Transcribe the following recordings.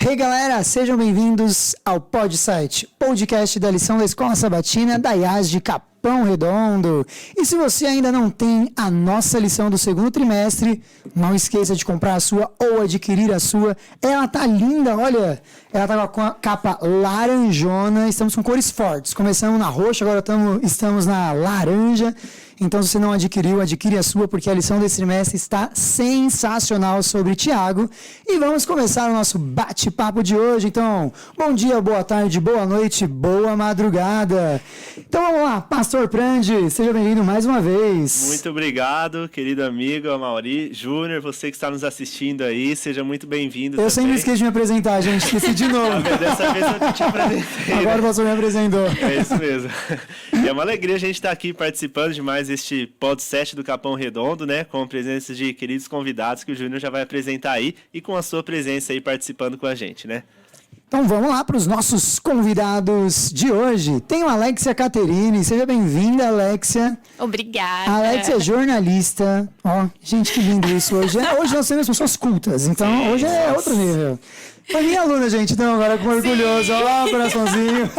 Hey galera, sejam bem-vindos ao PodSite, podcast da lição da Escola Sabatina da IAS de Capão Redondo. E se você ainda não tem a nossa lição do segundo trimestre, não esqueça de comprar a sua ou adquirir a sua. Ela tá linda, olha, ela tá com a capa laranjona, estamos com cores fortes. Começamos na roxa, agora estamos na laranja. Então, se você não adquiriu, adquire a sua, porque a lição desse trimestre está sensacional sobre Tiago. E vamos começar o nosso bate-papo de hoje. Então, bom dia, boa tarde, boa noite, boa madrugada. Então, vamos lá, Pastor Prandi, seja bem-vindo mais uma vez. Muito obrigado, querido amigo Amaury Júnior, você que está nos assistindo aí, seja muito bem-vindo. Eu sempre esqueci de me apresentar, gente, esqueci de novo. Dessa vez eu te apresentei. Agora o pastor me apresentou. É isso mesmo. E é uma alegria a gente estar aqui participando de mais este podcast do Capão Redondo, né? Com a presença de queridos convidados que o Júnior já vai apresentar aí e com a sua presença aí participando com a gente, né? Então vamos lá para os nossos convidados de hoje. Tem a Alexia Caterine, seja bem-vinda, Alexia. Obrigada. A Alexia é jornalista. Ó, gente, que lindo isso hoje. Hoje nós temos pessoas cultas, então sim, hoje é outro nível. Foi minha aluna, gente, então agora com orgulhoso. Olha lá o coraçãozinho.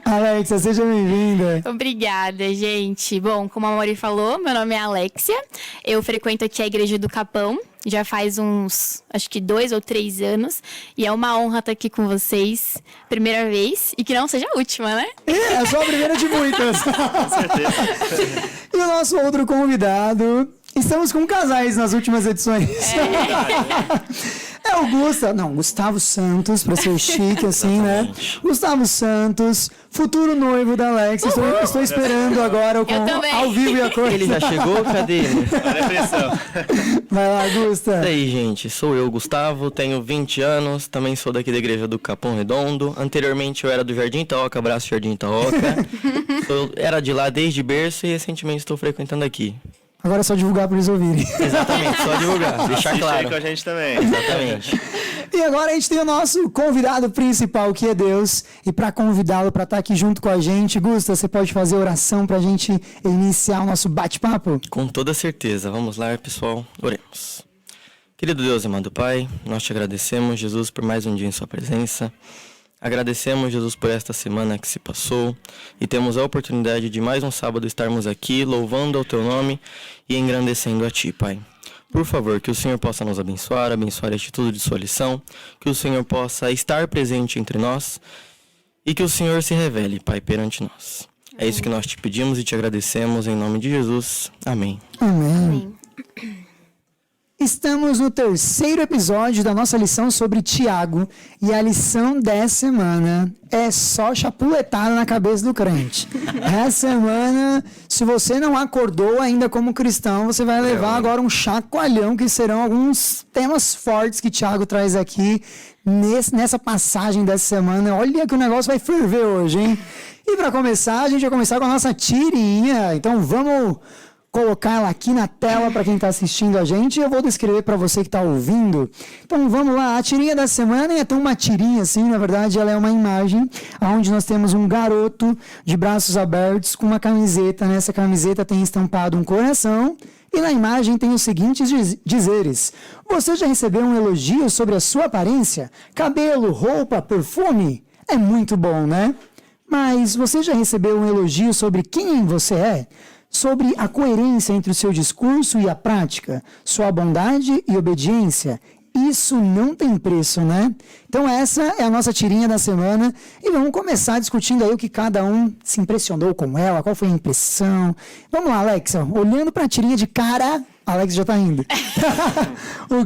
Alexia, seja bem-vinda. Obrigada, gente. Bom, como a Amaury falou, meu nome é Alexia. Eu frequento aqui a Igreja do Capão. Já faz uns, acho que 2 ou 3 anos. E é uma honra estar aqui com vocês. Primeira vez. E que não seja a última, né? É só a primeira de muitas. Com certeza. E o nosso outro convidado... Estamos com casais nas últimas edições. É o Gustavo Santos, para ser chique assim, né? Gustavo Santos, futuro noivo da Alex. Estou esperando agora ao vivo e a cor. Ele já chegou? Cadê ele? Olha a pressão. Vai lá, Gusta. E aí, gente, sou eu, Gustavo, tenho 20 anos, também sou daqui da Igreja do Capão Redondo. Anteriormente eu era do Jardim Itaoca, abraço Jardim Itaoca. Eu era de lá desde berço e recentemente estou frequentando aqui. Agora é só divulgar para eles ouvirem. Exatamente, só divulgar, deixar claro. Com a gente também. Exatamente. E agora a gente tem o nosso convidado principal, que é Deus. E para convidá-lo para estar aqui junto com a gente, Gusta, você pode fazer oração para a gente iniciar o nosso bate-papo? Com toda certeza. Vamos lá, pessoal. Oremos. Querido Deus e amado Pai, nós te agradecemos, Jesus, por mais um dia em sua presença. Agradecemos, Jesus, por esta semana que se passou e temos a oportunidade de mais um sábado estarmos aqui louvando ao Teu nome e engrandecendo a Ti, Pai. Por favor, que o Senhor possa nos abençoar este estudo de sua lição, que o Senhor possa estar presente entre nós e que o Senhor se revele, Pai, perante nós. É isso que nós te pedimos e te agradecemos em nome de Jesus. Amém. Amém. Estamos no 3º episódio da nossa lição sobre Tiago e a lição dessa semana é só chapuletada na cabeça do crente. Essa semana, se você não acordou ainda como cristão, você vai levar agora um chacoalhão, que serão alguns temas fortes que Tiago traz aqui nessa passagem dessa semana. Olha que o negócio vai ferver hoje, hein? E para começar, a gente vai começar com a nossa tirinha. Então vamos colocar ela aqui na tela para quem está assistindo a gente e eu vou descrever para você que está ouvindo. Então vamos lá, a tirinha da semana é até uma tirinha assim, na verdade ela é uma imagem onde nós temos um garoto de braços abertos com uma camiseta, nessa camiseta tem estampado um coração e na imagem tem os seguintes dizeres: você já recebeu um elogio sobre a sua aparência? Cabelo, roupa, perfume? É muito bom, né? Mas você já recebeu um elogio sobre quem você é? Sobre a coerência entre o seu discurso e a prática, sua bondade e obediência. Isso não tem preço, né? Então essa é a nossa tirinha da semana e vamos começar discutindo aí o que cada um se impressionou com ela, qual foi a impressão. Vamos lá, Alexa, olhando para a tirinha de cara, a Alexa já está rindo. O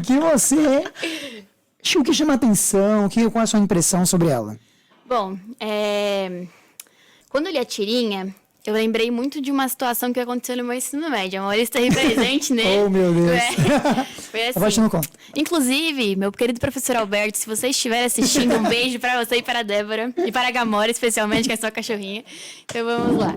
que chama atenção, qual é a sua impressão sobre ela? Bom, quando eu li a tirinha, eu lembrei muito de uma situação que aconteceu no meu ensino médio. A Maurício está aí presente, né? Oh, meu Deus. Foi assim. Abaixo no conto. Inclusive, meu querido professor Alberto, se você estiver assistindo, um beijo para você e para a Débora. E para a Gamora, especialmente, que é sua cachorrinha. Então, vamos lá.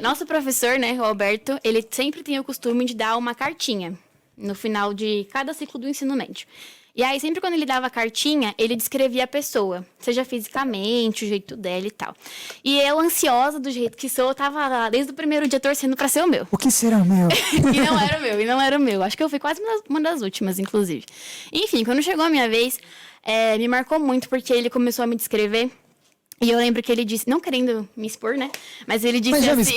Nosso professor, né, o Alberto, ele sempre tem o costume de dar uma cartinha no final de cada ciclo do ensino médio. E aí, sempre quando ele dava a cartinha, ele descrevia a pessoa, seja fisicamente, o jeito dela e tal. E eu, ansiosa do jeito que sou, tava lá desde o primeiro dia torcendo pra ser o meu. O que será meu? E não era o meu. Acho que eu fui quase uma das últimas, inclusive. Enfim, quando chegou a minha vez, me marcou muito, porque ele começou a me descrever. E eu lembro que ele disse, não querendo me expor, né? Mas ele disse já me assim...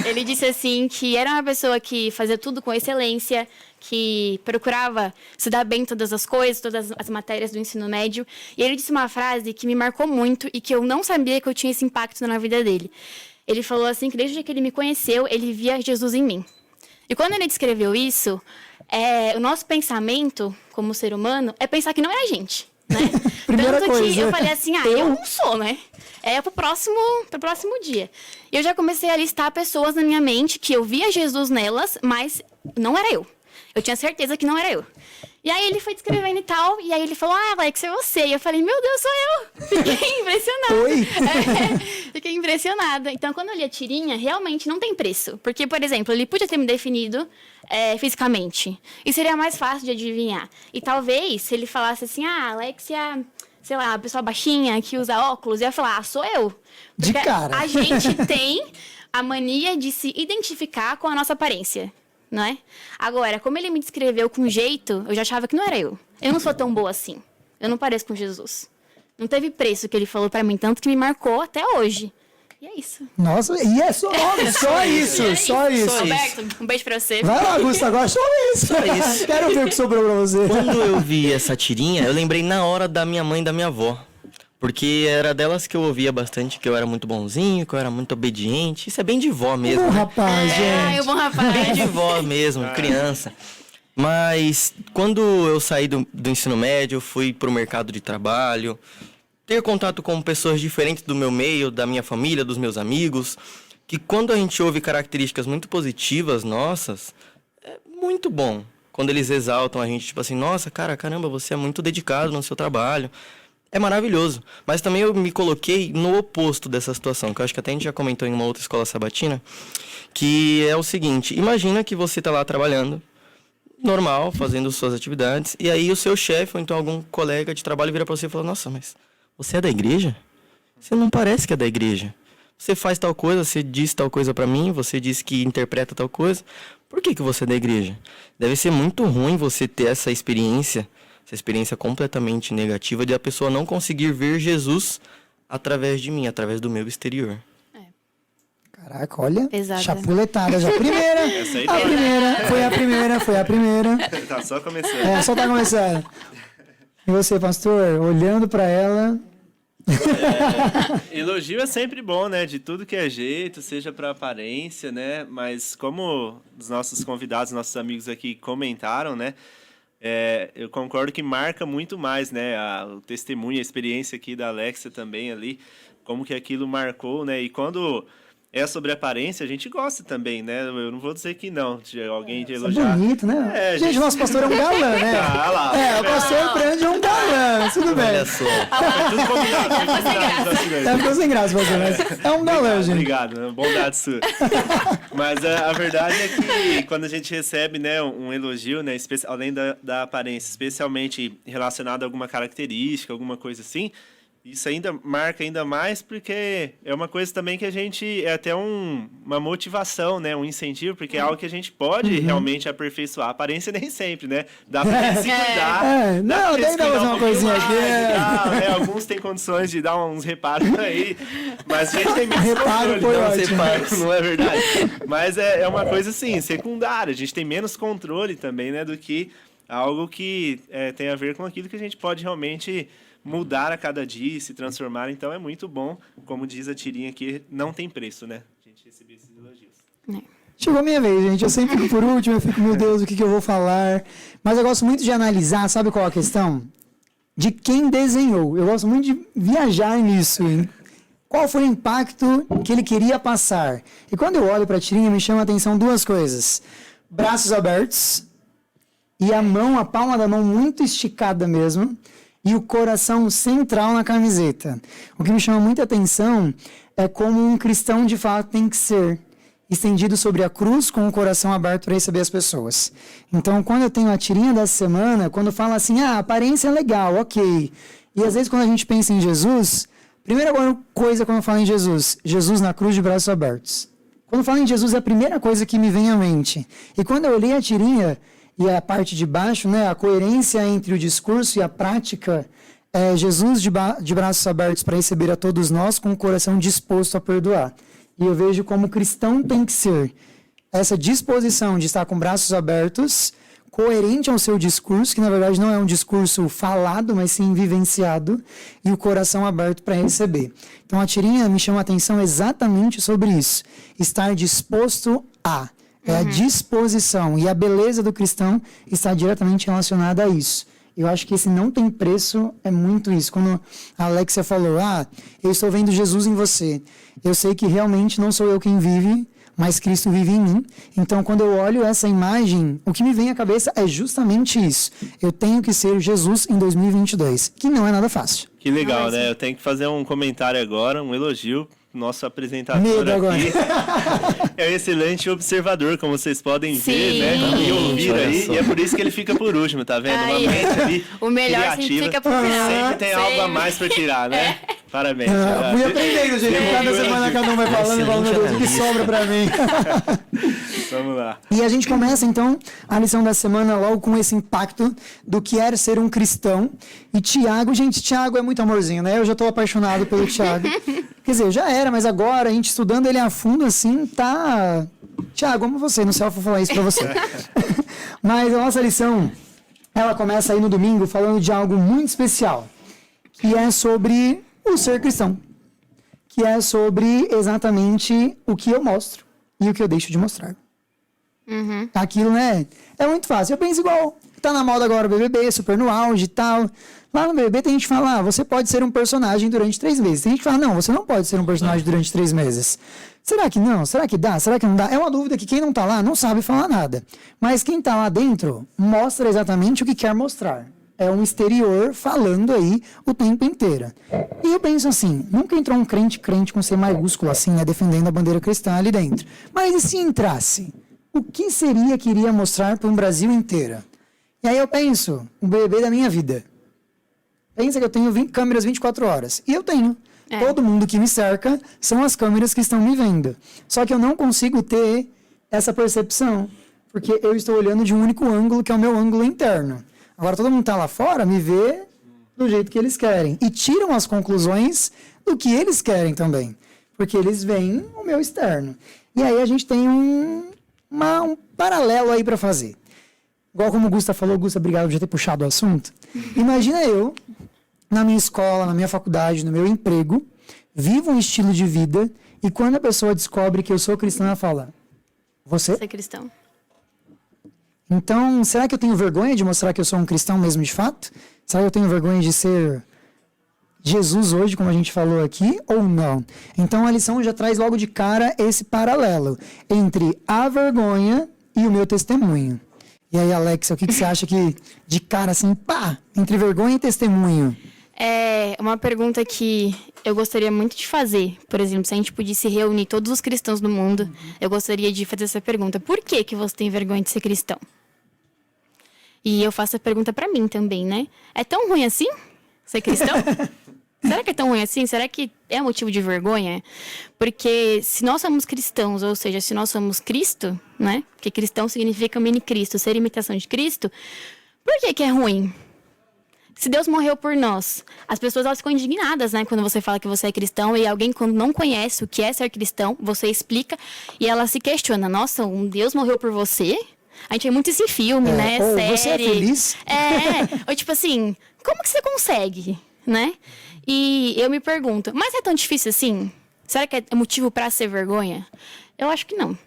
Ele disse assim, que era uma pessoa que fazia tudo com excelência, que procurava estudar bem todas as coisas, todas as matérias do ensino médio. E ele disse uma frase que me marcou muito e que eu não sabia que eu tinha esse impacto na vida dele. Ele falou assim, que desde que ele me conheceu, ele via Jesus em mim. E quando ele descreveu isso, o nosso pensamento, como ser humano, é pensar que não é a gente. Né? Primeira Tanto coisa. que eu falei assim, eu não sou, né? Pro próximo dia. E eu já comecei a listar pessoas na minha mente que eu via Jesus nelas, mas não era eu. Eu tinha certeza que não era eu. E aí ele foi descrevendo e tal, e aí ele falou, Alex, é você. E eu falei, meu Deus, sou eu. Fiquei impressionada. Oi? Fiquei impressionada. Então, quando eu li a tirinha, realmente não tem preço. Porque, por exemplo, ele podia ter me definido fisicamente. E seria mais fácil de adivinhar. E talvez, se ele falasse assim, Alexia, sei lá, a pessoa baixinha que usa óculos, eu ia falar, sou eu. De Porque cara. a gente tem a mania de se identificar com a nossa aparência. Não é? Agora, como ele me descreveu com jeito, eu já achava que não era eu. Eu não sou tão boa assim. Eu não pareço com Jesus. Não teve preço que ele falou pra mim, tanto que me marcou até hoje. E é isso. Nossa, e é só isso. Alberto, um beijo pra você. Vai lá, Augusto, agora só isso. Quero ver o que sobrou pra você. Quando eu vi essa tirinha, eu lembrei na hora da minha mãe e da minha avó. Porque era delas que eu ouvia bastante, que eu era muito bonzinho, que eu era muito obediente. Isso é bem de vó mesmo. Bom né? rapaz, gente. O bom rapaz. Bem de vó mesmo, criança. Mas quando eu saí do ensino médio, eu fui pro mercado de trabalho, ter contato com pessoas diferentes do meu meio, da minha família, dos meus amigos, que quando a gente ouve características muito positivas nossas, é muito bom. Quando eles exaltam a gente, tipo assim, nossa, caramba, você é muito dedicado no seu trabalho. É maravilhoso. Mas também eu me coloquei no oposto dessa situação, que eu acho que até a gente já comentou em uma outra escola sabatina, que é o seguinte, imagina que você está lá trabalhando, normal, fazendo suas atividades, e aí o seu chefe ou então algum colega de trabalho vira para você e fala, nossa, mas você é da igreja? Você não parece que é da igreja. Você faz tal coisa, você diz tal coisa para mim, você diz que interpreta tal coisa. Por que você é da igreja? Deve ser muito ruim você ter essa experiência completamente negativa de a pessoa não conseguir ver Jesus através de mim, através do meu exterior. Caraca, olha, Pesada. Chapuletada já. Primeira, Essa aí a tá. primeira, foi a primeira. Tá só começando. Só tá começando. E você, pastor, olhando pra ela... Elogio é sempre bom, né? De tudo que é jeito, seja pra aparência, né? Mas como os nossos convidados, nossos amigos aqui comentaram, né? Eu concordo que marca muito mais, né? O testemunho, a experiência aqui da Alexia também ali, como que aquilo marcou, né? E quando é sobre aparência, a gente gosta também, né? Eu não vou dizer que não, de alguém de elogiar. É bonito, né? Gente, o nosso pastor é um galã, né? Ah, lá. O pastor Brand é um galã, tudo bem. Olha só. Tudo combinado. Ficou sem graça, pastor, mas é um galã, gente. Obrigado, bondade sua. Mas a verdade é que quando a gente recebe, né, um elogio, né, além da aparência, especialmente relacionado a alguma característica, alguma coisa assim, isso ainda marca ainda mais, porque é uma coisa também que a gente... É até uma motivação, né? Um incentivo, porque é algo que a gente pode realmente aperfeiçoar. A aparência nem sempre, né? Dá pra gente se cuidar. Não, tem que dar uma coisinha aqui. Alguns têm condições de dar uns reparos aí, mas a gente tem menos Reparo controle. foi Não, ótimo. reparos, não é verdade? Mas é uma coisa, assim, secundária. A gente tem menos controle também, né? Do que algo que tem a ver com aquilo que a gente pode realmente... mudar a cada dia e se transformar. Então é muito bom, como diz a tirinha aqui, não tem preço, né? A gente receber esses elogios. Chegou a minha vez, gente. Eu sempre fico por último, eu fico, meu Deus, o que eu vou falar? Mas eu gosto muito de analisar, sabe qual é a questão? De quem desenhou. Eu gosto muito de viajar nisso. Hein? Qual foi o impacto que ele queria passar? E quando eu olho para a tirinha, me chama a atenção duas coisas. Braços abertos e a palma da mão muito esticada mesmo. E o coração central na camiseta. O que me chama muita atenção é como um cristão de fato tem que ser. estendido sobre a cruz com o coração aberto para receber as pessoas. Então, quando eu tenho a tirinha dessa semana, quando fala assim, a aparência é legal, ok. E às vezes quando a gente pensa em Jesus, primeira coisa quando eu falo em Jesus, Jesus na cruz de braços abertos. Quando eu falo em Jesus é a primeira coisa que me vem à mente. E quando eu olhei a tirinha e a parte de baixo, né, a coerência entre o discurso e a prática, Jesus de braços abertos para receber a todos nós com o coração disposto a perdoar. E eu vejo como cristão tem que ser essa disposição de estar com braços abertos, coerente ao seu discurso, que na verdade não é um discurso falado, mas sim vivenciado, e o coração aberto para receber. Então a tirinha me chama a atenção exatamente sobre isso. Estar disposto a. É a disposição. E a beleza do cristão está diretamente relacionada a isso. Eu acho que esse não tem preço é muito isso. Quando a Alexia falou, eu estou vendo Jesus em você. Eu sei que realmente não sou eu quem vive, mas Cristo vive em mim. Então, quando eu olho essa imagem, o que me vem à cabeça é justamente isso. Eu tenho que ser Jesus em 2022, que não é nada fácil. Que legal, né? Eu tenho que fazer um comentário agora, um elogio. Nosso apresentador Medo aqui é um excelente observador, como vocês podem ver, né? E ouvir aí. E é por isso que ele fica por último, tá vendo? Uma mente ali o melhor criativa. sempre fica por final. Sempre tem algo a mais pra tirar, né? Parabéns. Fui aprendendo, gente. Cada semana cada um vai falando, meu Deus, o que sobra pra mim. Vamos lá. E a gente começa, então, a lição da semana logo com esse impacto do que era ser um cristão. E Tiago, gente, Tiago é muito amorzinho, né? Eu já tô apaixonado pelo Tiago. Quer dizer, já era, mas agora, a gente estudando ele a fundo, assim, tá... Tiago, amo você, no céu eu vou falar isso pra você. Mas a nossa lição, ela começa aí no domingo falando de algo muito especial, que é sobre o ser cristão. Que é sobre exatamente o que eu mostro e o que eu deixo de mostrar. Aquilo, né? É muito fácil. Eu penso igual, tá na moda agora o BBB, super no auge e tal. Lá no BBB tem gente que fala, você pode ser um personagem durante 3 meses. Tem gente que fala, não, você não pode ser um personagem durante 3 meses. Será que não? Será que dá? Será que não dá? É uma dúvida que quem não tá lá não sabe falar nada. Mas quem tá lá dentro mostra exatamente o que quer mostrar. É um exterior falando aí o tempo inteiro. E eu penso assim, nunca entrou um crente com C maiúsculo assim, né, defendendo a bandeira cristã ali dentro. Mas e se entrasse? O que seria que iria mostrar para um Brasil inteiro? E aí eu penso, o BBB da minha vida. Pensa que eu tenho 20 câmeras 24 horas. E eu tenho. Todo mundo que me cerca são as câmeras que estão me vendo. Só que eu não consigo ter essa percepção, porque eu estou olhando de um único ângulo, que é o meu ângulo interno. Agora todo mundo está lá fora, me vê do jeito que eles querem. E tiram as conclusões do que eles querem também. Porque eles veem o meu externo. E aí a gente tem um paralelo aí para fazer. Igual como o Gusta falou, Gusta, obrigado por já ter puxado o assunto. Imagina eu, na minha escola, na minha faculdade, no meu emprego, vivo um estilo de vida e quando a pessoa descobre que eu sou cristã, ela fala, você é cristão. Então, será que eu tenho vergonha de mostrar que eu sou um cristão mesmo de fato? Será que eu tenho vergonha de ser Jesus hoje, como a gente falou aqui, ou não? Então, a lição já traz logo de cara esse paralelo entre a vergonha e o meu testemunho. E aí, Alexa, o que você acha que, de cara, assim, entre vergonha e testemunho? É uma pergunta que eu gostaria muito de fazer. Por exemplo, se a gente pudesse reunir todos os cristãos do mundo, eu gostaria de fazer essa pergunta. Por que você tem vergonha de ser cristão? E eu faço a pergunta pra mim também, né? É tão ruim assim ser cristão? Será que é tão ruim assim? Será que é motivo de vergonha? Porque se nós somos cristãos, ou seja, se nós somos Cristo, né? Porque cristão significa mini Cristo, ser imitação de Cristo. Por que é ruim? Se Deus morreu por nós, as pessoas elas ficam indignadas, né? Quando você fala que você é cristão e alguém quando não conhece o que é ser cristão, você explica e ela se questiona. Nossa, um Deus morreu por você? A gente vê muito isso em filme, né? Ou série. você é feliz? Ou tipo assim, como que você consegue, né? E eu me pergunto, mas é tão difícil assim? Será que é motivo para ser vergonha? Eu acho que não.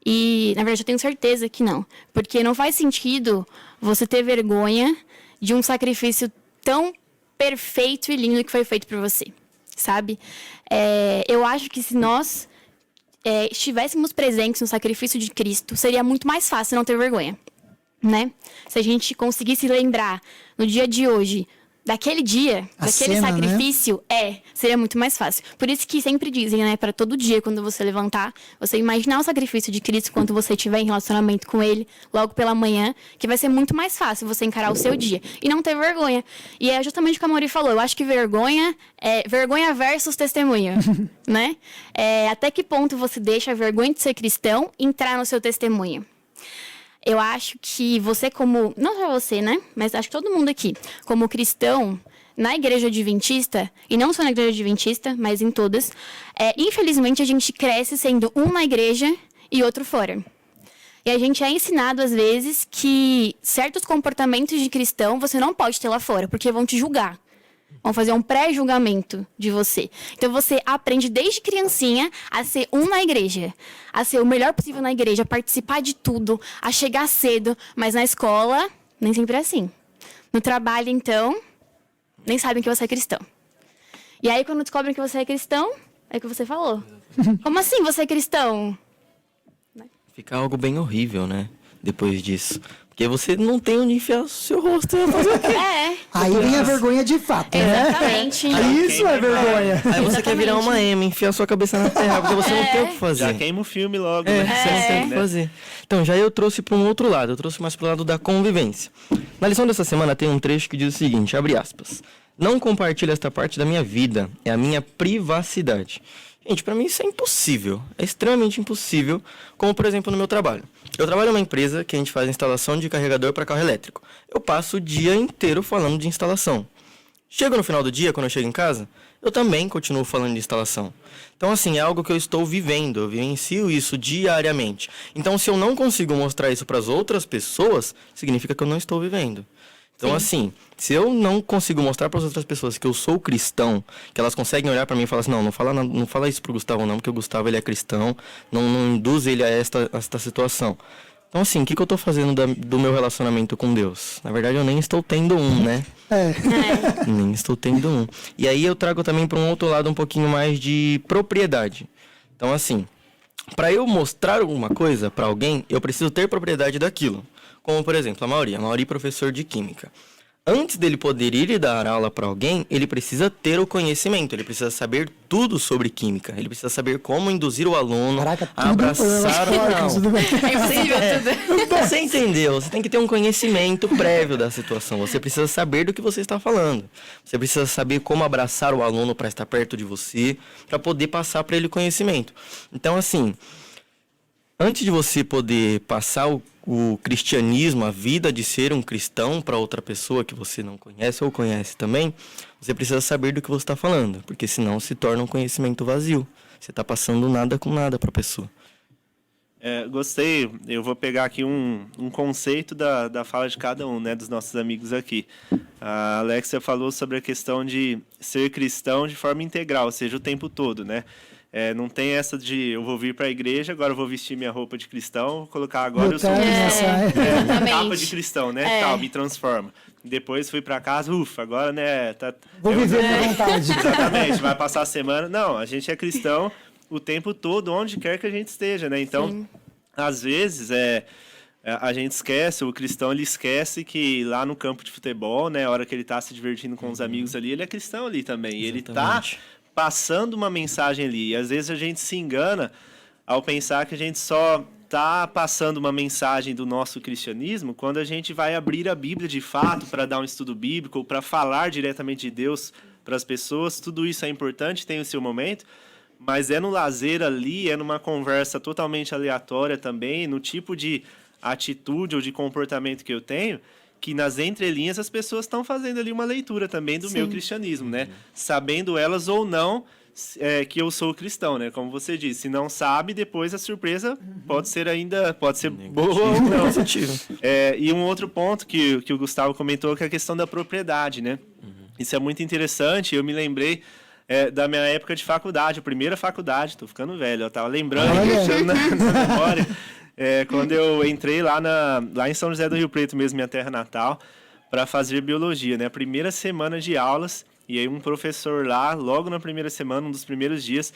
E, na verdade, eu tenho certeza que não. Porque não faz sentido você ter vergonha de um sacrifício tão perfeito e lindo que foi feito por você, sabe? Eu acho que se nós estivéssemos presentes no sacrifício de Cristo, seria muito mais fácil não ter vergonha, né? Se a gente conseguisse lembrar, no dia de hoje, daquele dia, A daquele cena, né? sacrifício, seria muito mais fácil. Por isso que sempre dizem, né, para todo dia, quando você levantar, você imaginar o sacrifício de Cristo quando você estiver em relacionamento com Ele, logo pela manhã, que vai ser muito mais fácil você encarar o seu dia. E não ter vergonha. E é justamente o que a Mauri falou, eu acho que vergonha é vergonha versus testemunho, né? Até que ponto você deixa a vergonha de ser cristão entrar no seu testemunho? Eu acho que você como... Não só você, né? Mas acho que todo mundo aqui. Como cristão, na igreja adventista, e não só na igreja adventista, mas em todas, infelizmente a gente cresce sendo um na igreja e outro fora. E a gente é ensinado, às vezes, que certos comportamentos de cristão você não pode ter lá fora, porque vão te julgar. Vão fazer um pré-julgamento de você. Então, você aprende desde criancinha a ser um na igreja. A ser o melhor possível na igreja, a participar de tudo, a chegar cedo. Mas na escola, nem sempre é assim. No trabalho, então, nem sabem que você é cristão. E aí, quando descobrem que você é cristão, é o que você falou. Como assim você é cristão? Fica algo bem horrível, né? Depois disso. Porque você não tem onde enfiar o seu rosto. Fazer o quê? Aí vem a vergonha de fato, né? Exatamente. Isso é vergonha. Aí você quer virar uma M, enfiar sua cabeça na terra, porque você não tem o que fazer. Já queima o filme logo, Você né? não tem o que fazer. Então, já eu trouxe para um outro lado, eu trouxe mais para o lado da convivência. Na lição dessa semana tem um trecho que diz o seguinte, abre aspas. Não compartilhe esta parte da minha vida, é a minha privacidade. Gente, pra mim isso é impossível, é extremamente impossível, como por exemplo no meu trabalho. Eu trabalho numa empresa que a gente faz instalação de carregador para carro elétrico. Eu passo o dia inteiro falando de instalação. Chego no final do dia, quando eu chego em casa, eu também continuo falando de instalação. Então, assim, é algo que eu estou vivendo, eu vivencio isso diariamente. Então, se eu não consigo mostrar isso para as outras pessoas, significa que eu não estou vivendo. Então, assim, se eu não consigo mostrar para as outras pessoas que eu sou cristão, que elas conseguem olhar para mim e falar assim, não fala isso pro Gustavo não, porque o Gustavo ele é cristão, não induz ele a esta situação. Então, assim, o que eu tô fazendo do meu relacionamento com Deus? Na verdade, eu nem estou tendo um, né? Nem estou tendo um. E aí eu trago também para um outro lado um pouquinho mais de propriedade. Então, assim, para eu mostrar alguma coisa para alguém, eu preciso ter propriedade daquilo. Como, por exemplo, a Mauri, professor de Química. Antes dele poder ir e dar aula para alguém, ele precisa ter o conhecimento, ele precisa saber tudo sobre Química, ele precisa saber como induzir o aluno a abraçar ou não. É impossível tudo. Você entendeu? Você tem que ter um conhecimento prévio da situação, você precisa saber do que você está falando. Você precisa saber como abraçar o aluno para estar perto de você, para poder passar para ele o conhecimento. Então, assim... Antes de você poder passar o cristianismo, a vida de ser um cristão para outra pessoa que você não conhece ou conhece também, você precisa saber do que você está falando, porque senão se torna um conhecimento vazio. Você está passando nada com nada para a pessoa. Gostei, eu vou pegar aqui um conceito da fala de cada um, né, dos nossos amigos aqui. A Alexia falou sobre a questão de ser cristão de forma integral, ou seja, o tempo todo, né? Não tem essa de eu vou vir para a igreja, agora eu vou vestir minha roupa de cristão, vou colocar agora eu sou capa de cristão, né? Tal, me transforma. Depois fui para casa, agora, né? Vou viver minha vontade. Exatamente, vai passar a semana. Não, a gente é cristão o tempo todo, onde quer que a gente esteja, né? Então, às vezes, a gente esquece, o cristão ele esquece que lá no campo de futebol, né? A hora que ele está se divertindo com os amigos ali, ele é cristão ali também. E ele está passando uma mensagem ali. E às vezes a gente se engana ao pensar que a gente só está passando uma mensagem do nosso cristianismo quando a gente vai abrir a Bíblia de fato para dar um estudo bíblico ou para falar diretamente de Deus para as pessoas. Tudo isso é importante, tem o seu momento, mas é no lazer ali, é numa conversa totalmente aleatória também, no tipo de atitude ou de comportamento que eu tenho, que nas entrelinhas as pessoas estão fazendo ali uma leitura também do meu cristianismo, né? Sabendo elas ou não que eu sou cristão, né? Como você disse, se não sabe, depois a surpresa pode ser boa ou não. E um outro ponto que o Gustavo comentou, que é a questão da propriedade, né? Isso é muito interessante, eu me lembrei da minha época de faculdade, a primeira faculdade, tô ficando velho, eu tava lembrando, deixando na memória... quando eu entrei lá em São José do Rio Preto, mesmo, minha terra natal, para fazer biologia, né? A primeira semana de aulas, e aí um professor lá, logo na primeira semana, um dos primeiros dias,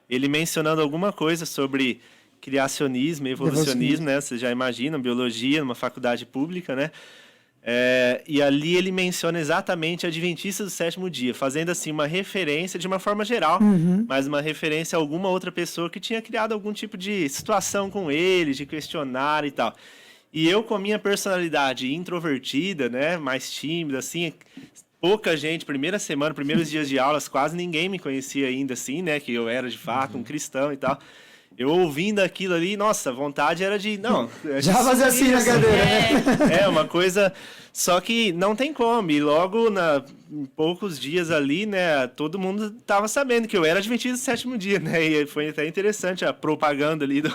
ele mencionando alguma coisa sobre criacionismo, evolucionismo, né? Você já imagina, biologia numa faculdade pública, né? E ali ele menciona exatamente Adventistas do sétimo dia, fazendo assim uma referência de uma forma geral, mas uma referência a alguma outra pessoa que tinha criado algum tipo de situação com ele, de questionar e tal. E eu, com a minha personalidade introvertida, né, mais tímida, assim, pouca gente, primeira semana, primeiros dias de aulas, quase ninguém me conhecia ainda, assim, né, que eu era de fato um cristão e tal. Eu ouvindo aquilo ali, nossa, a vontade era de... Não, já fazer assim na cadeira, né? Uma coisa... Só que não tem como. E logo, em poucos dias ali, né, todo mundo tava sabendo que eu era adventista do sétimo dia, né? E foi até interessante a propaganda ali do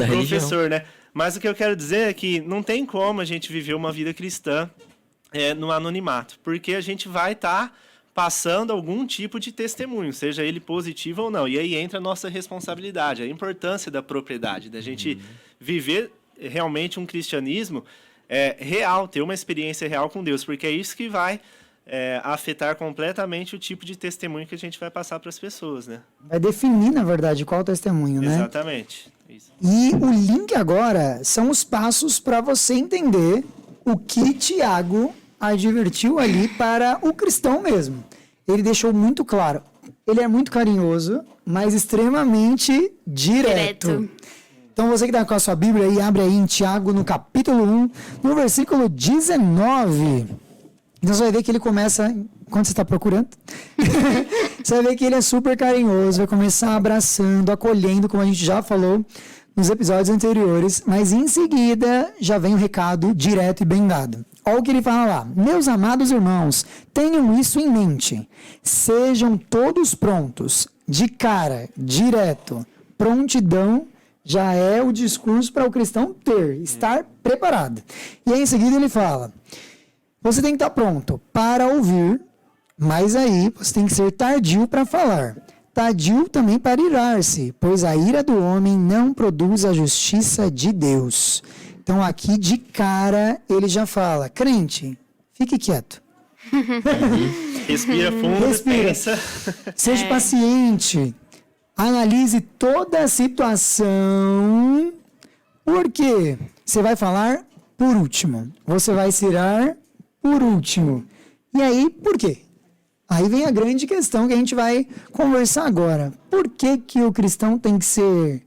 professor, né? Mas o que eu quero dizer é que não tem como a gente viver uma vida cristã no anonimato. Porque a gente vai estar... passando algum tipo de testemunho, seja ele positivo ou não. E aí entra a nossa responsabilidade, a importância da propriedade, da gente viver realmente um cristianismo real, ter uma experiência real com Deus, porque é isso que vai afetar completamente o tipo de testemunho que a gente vai passar para as pessoas, né? Vai definir, na verdade, qual é o testemunho, né? Exatamente. Isso. E o link agora são os passos para você entender o que Tiago advertiu ali para o cristão mesmo. Ele deixou muito claro. Ele é muito carinhoso, mas extremamente direto. Então você que está com a sua Bíblia aí, abre aí em Tiago, no capítulo 1, no versículo 19. Então você vai ver que ele começa... Quando você está procurando? Você vai ver que ele é super carinhoso, vai começar abraçando, acolhendo, como a gente já falou nos episódios anteriores, mas em seguida já vem o recado direto e bem dado. Olha o que ele fala lá. Meus amados irmãos, tenham isso em mente. Sejam todos prontos, de cara, direto. Prontidão já é o discurso para o cristão ter, estar preparado. E aí em seguida ele fala, você tem que estar pronto para ouvir, mas aí você tem que ser tardio para falar. Tardio também para irar-se, pois a ira do homem não produz a justiça de Deus. Então, aqui, de cara, ele já fala, crente, fique quieto. Respira fundo, pensa. Seja paciente. Analise toda a situação. Por quê? Você vai falar por último. Você vai se irar por último. E aí, por quê? Aí vem a grande questão que a gente vai conversar agora. Por que que o cristão tem que ser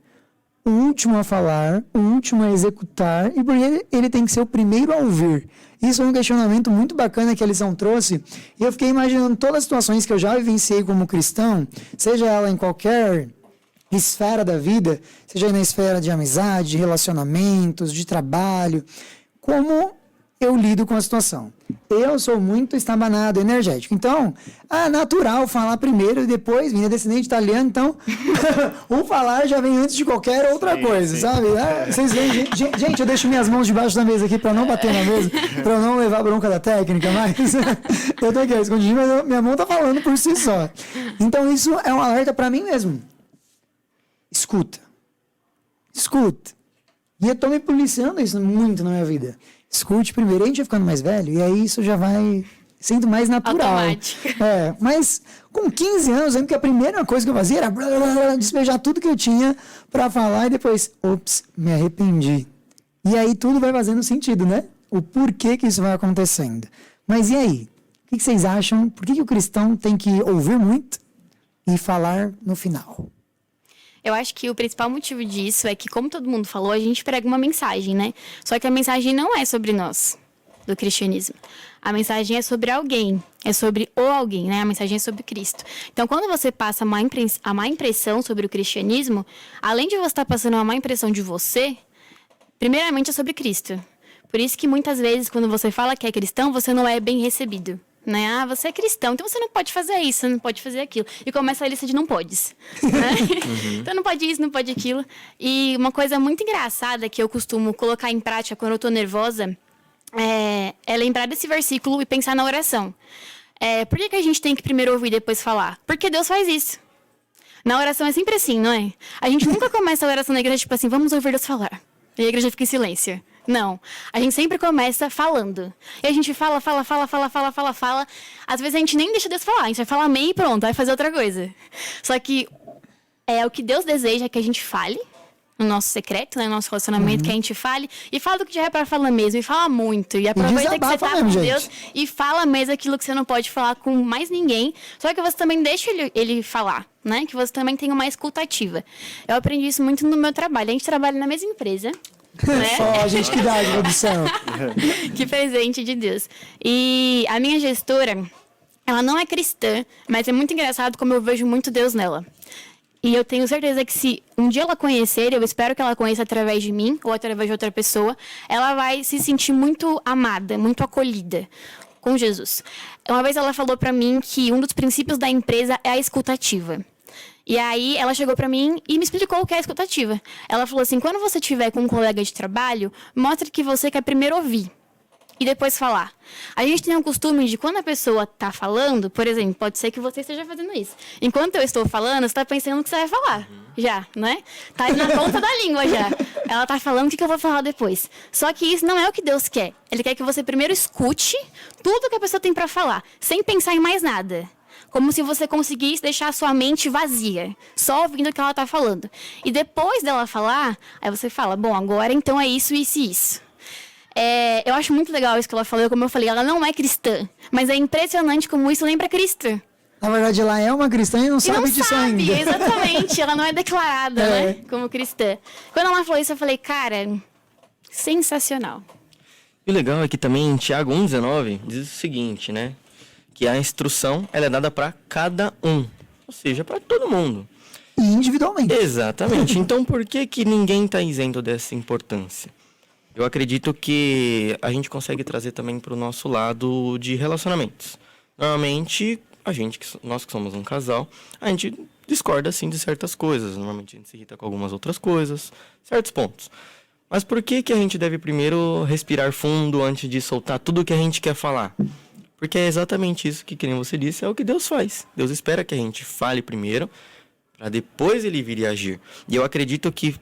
o último a falar, o último a executar, e por que ele tem que ser o primeiro a ouvir? Isso é um questionamento muito bacana que a lição trouxe, e eu fiquei imaginando todas as situações que eu já vivenciei como cristão, seja ela em qualquer esfera da vida, seja na esfera de amizade, de relacionamentos, de trabalho, como eu lido com a situação. Eu sou muito estabanado, energético. Então, é natural falar primeiro e depois, minha descendente italiana, então, o falar já vem antes de qualquer outra coisa, sabe? Vocês veem, gente, eu deixo minhas mãos debaixo da mesa aqui para não bater na mesa, para não levar bronca da técnica, mas eu tô aqui escondidinho, mas minha mão tá falando por si só. Então, isso é um alerta para mim mesmo. Escuta. E eu tô me policiando isso muito na minha vida. Escute primeiro, a gente vai ficando mais velho, e aí isso já vai sendo mais natural. Automático. Mas com 15 anos, eu lembro que a primeira coisa que eu fazia era despejar tudo que eu tinha para falar e depois, ops, me arrependi. E aí tudo vai fazendo sentido, né? O porquê que isso vai acontecendo. Mas e aí? O que vocês acham? Por que o cristão tem que ouvir muito e falar no final? Eu acho que o principal motivo disso é que, como todo mundo falou, a gente prega uma mensagem, né? Só que a mensagem não é sobre nós, do cristianismo. A mensagem é sobre alguém, é sobre o alguém, né? A mensagem é sobre Cristo. Então, quando você passa a má impressão sobre o cristianismo, além de você estar passando uma má impressão de você, primeiramente é sobre Cristo. Por isso que muitas vezes, quando você fala que é cristão, você não é bem recebido. Né? Ah, você é cristão, então você não pode fazer isso, você não pode fazer aquilo. E começa a lista de não podes. Né? Então não pode isso, não pode aquilo. E uma coisa muito engraçada que eu costumo colocar em prática quando eu tô nervosa é lembrar desse versículo e pensar na oração. Por que a gente tem que primeiro ouvir e depois falar? Porque Deus faz isso. Na oração é sempre assim, não é? A gente nunca começa a oração na igreja tipo assim, vamos ouvir Deus falar. E a igreja fica em silêncio. Não. A gente sempre começa falando. E a gente fala. Às vezes a gente nem deixa Deus falar. A gente vai falar amém e pronto, vai fazer outra coisa. Só que o que Deus deseja é que a gente fale, no nosso secreto, né? No nosso relacionamento, que a gente fale. E fala do que já é pra falar mesmo. E fala muito. E aproveita que você tá mesmo, com gente. Deus. E fala mesmo aquilo que você não pode falar com mais ninguém. Só que você também deixa ele falar, né? Que você também tenha uma escuta ativa. Eu aprendi isso muito no meu trabalho. A gente trabalha na mesma empresa. Né? Só, gente, que dá de produção. Que presente de Deus. E a minha gestora, ela não é cristã, mas é muito engraçado como eu vejo muito Deus nela. E eu tenho certeza que se um dia ela conhecer, eu espero que ela conheça através de mim ou através de outra pessoa, ela vai se sentir muito amada, muito acolhida com Jesus. Uma vez ela falou pra mim que um dos princípios da empresa é a escutativa. E aí ela chegou pra mim e me explicou o que é a escutativa. Ela falou assim, quando você estiver com um colega de trabalho, mostre que você quer primeiro ouvir e depois falar. A gente tem um costume de quando a pessoa tá falando, por exemplo, pode ser que você esteja fazendo isso. Enquanto eu estou falando, você tá pensando no que você vai falar. Já, né? Tá na ponta da língua já. Ela tá falando o que eu vou falar depois. Só que isso não é o que Deus quer. Ele quer que você primeiro escute tudo que a pessoa tem pra falar, sem pensar em mais nada. Como se você conseguisse deixar a sua mente vazia, só ouvindo o que ela tá falando. E depois dela falar, aí você fala, bom, agora então é isso, isso e isso. Eu acho muito legal isso que ela falou, como eu falei, ela não é cristã, mas é impressionante como isso lembra cristã. Na verdade, ela é uma cristã e não sabe disso ainda. Exatamente, ela não é declarada, né, como cristã. Quando ela falou isso, eu falei, cara, sensacional. E o legal é que também em Tiago 1,19 diz o seguinte, né? Que a instrução ela é dada para cada um, ou seja, para todo mundo. E individualmente. Exatamente. Então, por que ninguém está isento dessa importância? Eu acredito que a gente consegue trazer também para o nosso lado de relacionamentos. Normalmente, nós que somos um casal, a gente discorda, assim, de certas coisas. Normalmente, a gente se irrita com algumas outras coisas, certos pontos. Mas por que a gente deve primeiro respirar fundo antes de soltar tudo o que a gente quer falar? Porque é exatamente isso que, como você disse, é o que Deus faz. Deus espera que a gente fale primeiro, para depois ele vir e agir. E eu acredito que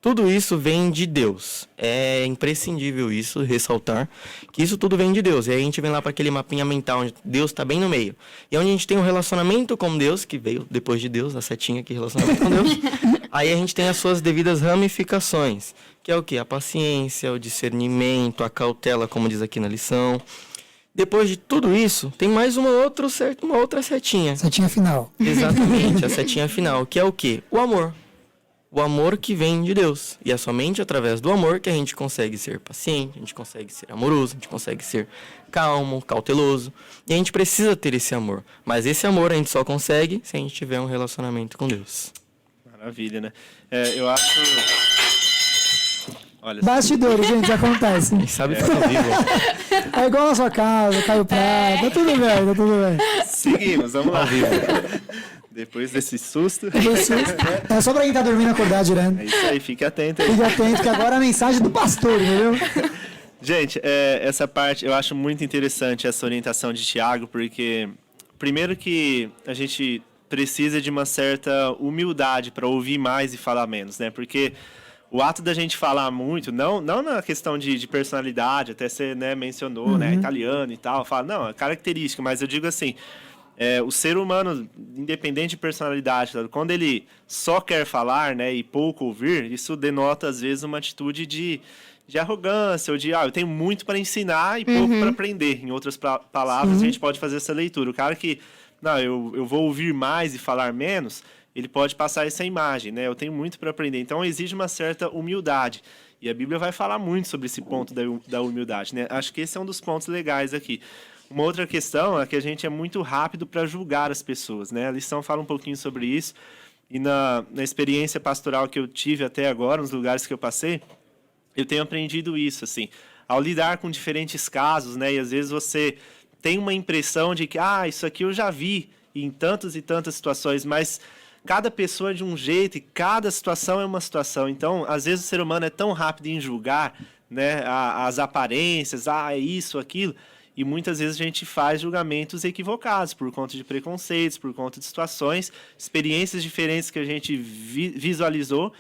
tudo isso vem de Deus. É imprescindível isso, ressaltar que isso tudo vem de Deus. E aí a gente vem lá para aquele mapinha mental, onde Deus está bem no meio. E onde a gente tem um relacionamento com Deus, que veio depois de Deus, a setinha aqui, relacionamento com Deus. Aí a gente tem as suas devidas ramificações, que é o quê? A paciência, o discernimento, a cautela, como diz aqui na lição. Depois de tudo isso, tem mais uma outra setinha. Setinha final. Exatamente, a setinha final, que é o quê? O amor. O amor que vem de Deus. E é somente através do amor que a gente consegue ser paciente, a gente consegue ser amoroso, a gente consegue ser calmo, cauteloso. E a gente precisa ter esse amor. Mas esse amor a gente só consegue se a gente tiver um relacionamento com Deus. Maravilha, né? Eu acho... Olha só. Bastidores, gente, acontece. Quem sabe fica vivo. É igual na sua casa, cai o prato, tá tudo bem, tá tudo bem. Seguimos, vamos lá. Depois desse susto. É só pra quem tá dormindo acordar direto. É isso aí, fique atento aí. Fique atento que agora é a mensagem do pastor, entendeu? Gente, essa parte eu acho muito interessante, essa orientação de Tiago, porque primeiro que a gente precisa de uma certa humildade para ouvir mais e falar menos, né? Porque o ato da gente falar muito, não na questão de personalidade, até você, né, mencionou, né, italiano e tal, fala, não, é característica, mas eu digo assim, o ser humano, independente de personalidade, quando ele só quer falar, né, e pouco ouvir, isso denota, às vezes, uma atitude de arrogância, ou de, eu tenho muito para ensinar e pouco para aprender. Em outras palavras, a gente pode fazer essa leitura. O cara que, não, eu vou ouvir mais e falar menos, ele pode passar essa imagem, né? Eu tenho muito para aprender. Então, exige uma certa humildade. E a Bíblia vai falar muito sobre esse ponto da humildade, né? Acho que esse é um dos pontos legais aqui. Uma outra questão é que a gente é muito rápido para julgar as pessoas, né? A lição fala um pouquinho sobre isso. E na experiência pastoral que eu tive até agora, nos lugares que eu passei, eu tenho aprendido isso, assim. Ao lidar com diferentes casos, né? E às vezes você tem uma impressão de que, isso aqui eu já vi em tantas e tantas situações, mas cada pessoa é de um jeito e cada situação é uma situação. Então, às vezes o ser humano é tão rápido em julgar, né, as aparências, é isso, aquilo, e muitas vezes a gente faz julgamentos equivocados por conta de preconceitos, por conta de situações, experiências diferentes que a gente visualizou.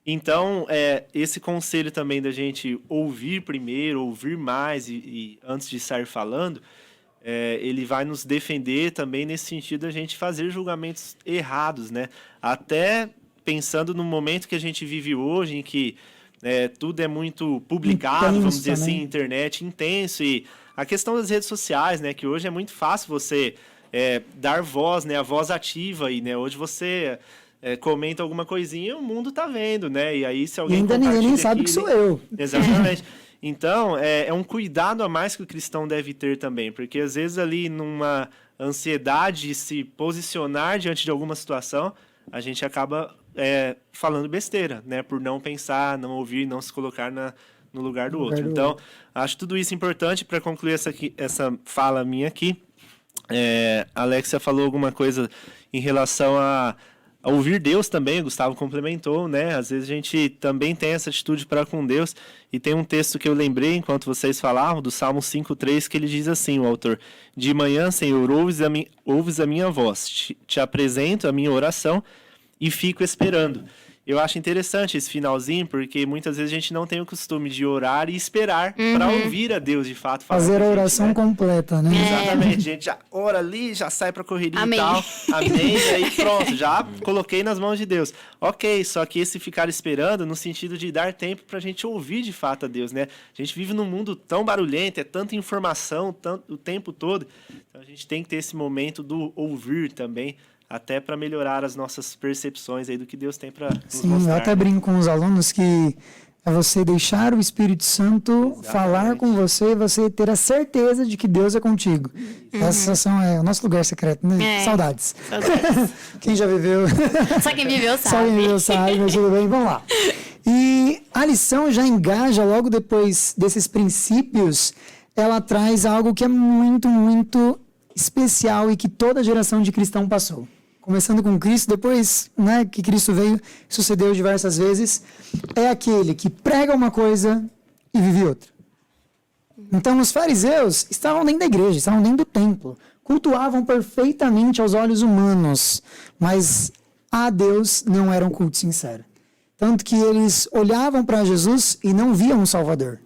Então, esse conselho também da gente ouvir primeiro, ouvir mais e antes de sair falando, ele vai nos defender também nesse sentido, a gente fazer julgamentos errados, né? Até pensando no momento que a gente vive hoje, em que tudo é muito publicado, Intenso, vamos dizer né? assim, internet intenso, e a questão das redes sociais, né, que hoje é muito fácil você dar voz, né, a voz ativa, e né, hoje você comenta alguma coisinha e o mundo tá vendo, né, e aí se E alguém ainda ninguém nem compartilha sabe que aquilo- sou eu. Exatamente. Então, é um cuidado a mais que o cristão deve ter também, porque às vezes ali numa ansiedade de se posicionar diante de alguma situação, a gente acaba falando besteira, né? Por não pensar, não ouvir, não se colocar no lugar do outro. Então, acho tudo isso importante para concluir essa fala minha aqui. A Alexia falou alguma coisa em relação a ouvir Deus também, o Gustavo complementou, né? Às vezes a gente também tem essa atitude para com Deus, e tem um texto que eu lembrei enquanto vocês falavam, do Salmo 5,3, que ele diz assim, o autor: de manhã, Senhor, ouves a minha voz, te apresento a minha oração e fico esperando. Eu acho interessante esse finalzinho, porque muitas vezes a gente não tem o costume de orar e esperar para ouvir a Deus, de fato. falar Fazer com a gente, oração né? completa, né? Exatamente, a gente já ora ali, já sai pra correria Amém. e tal. Amém, e aí pronto, já coloquei nas mãos de Deus. Ok, só que esse ficar esperando no sentido de dar tempo pra gente ouvir de fato a Deus, né? A gente vive num mundo tão barulhento, é tanta informação o tempo todo, então a gente tem que ter esse momento do ouvir também, até para melhorar as nossas percepções aí do que Deus tem para nos Sim, mostrar. eu até brinco com os alunos que é você deixar o Espírito Santo falar com você e você ter a certeza de que Deus é contigo. Essa é o nosso lugar secreto, né? Saudades. Quem já viveu? Só quem viveu sabe. Só quem viveu sabe, mas tudo bem, vamos lá. E a lição já engaja logo depois desses princípios, ela traz algo que é muito, muito especial e que toda geração de cristão passou. Começando com Cristo, depois, né, que Cristo veio, sucedeu diversas vezes, é aquele que prega uma coisa e vive outra. Então, os fariseus estavam dentro da igreja, estavam dentro do templo, cultuavam perfeitamente aos olhos humanos, mas a Deus não era um culto sincero. Tanto que eles olhavam para Jesus e não viam um Salvador.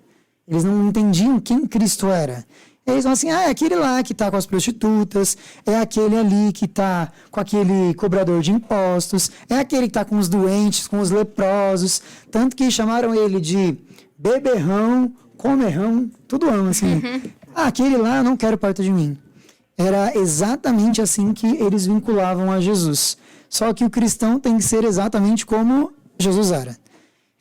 Eles não entendiam quem Cristo era. Eles vão assim, é aquele lá que está com as prostitutas, é aquele ali que está com aquele cobrador de impostos, é aquele que está com os doentes, com os leprosos. Tanto que chamaram ele de beberrão, comerrão, tudo amo, assim. Aquele lá eu não quero perto de mim. Era exatamente assim que eles vinculavam a Jesus. Só que o cristão tem que ser exatamente como Jesus era.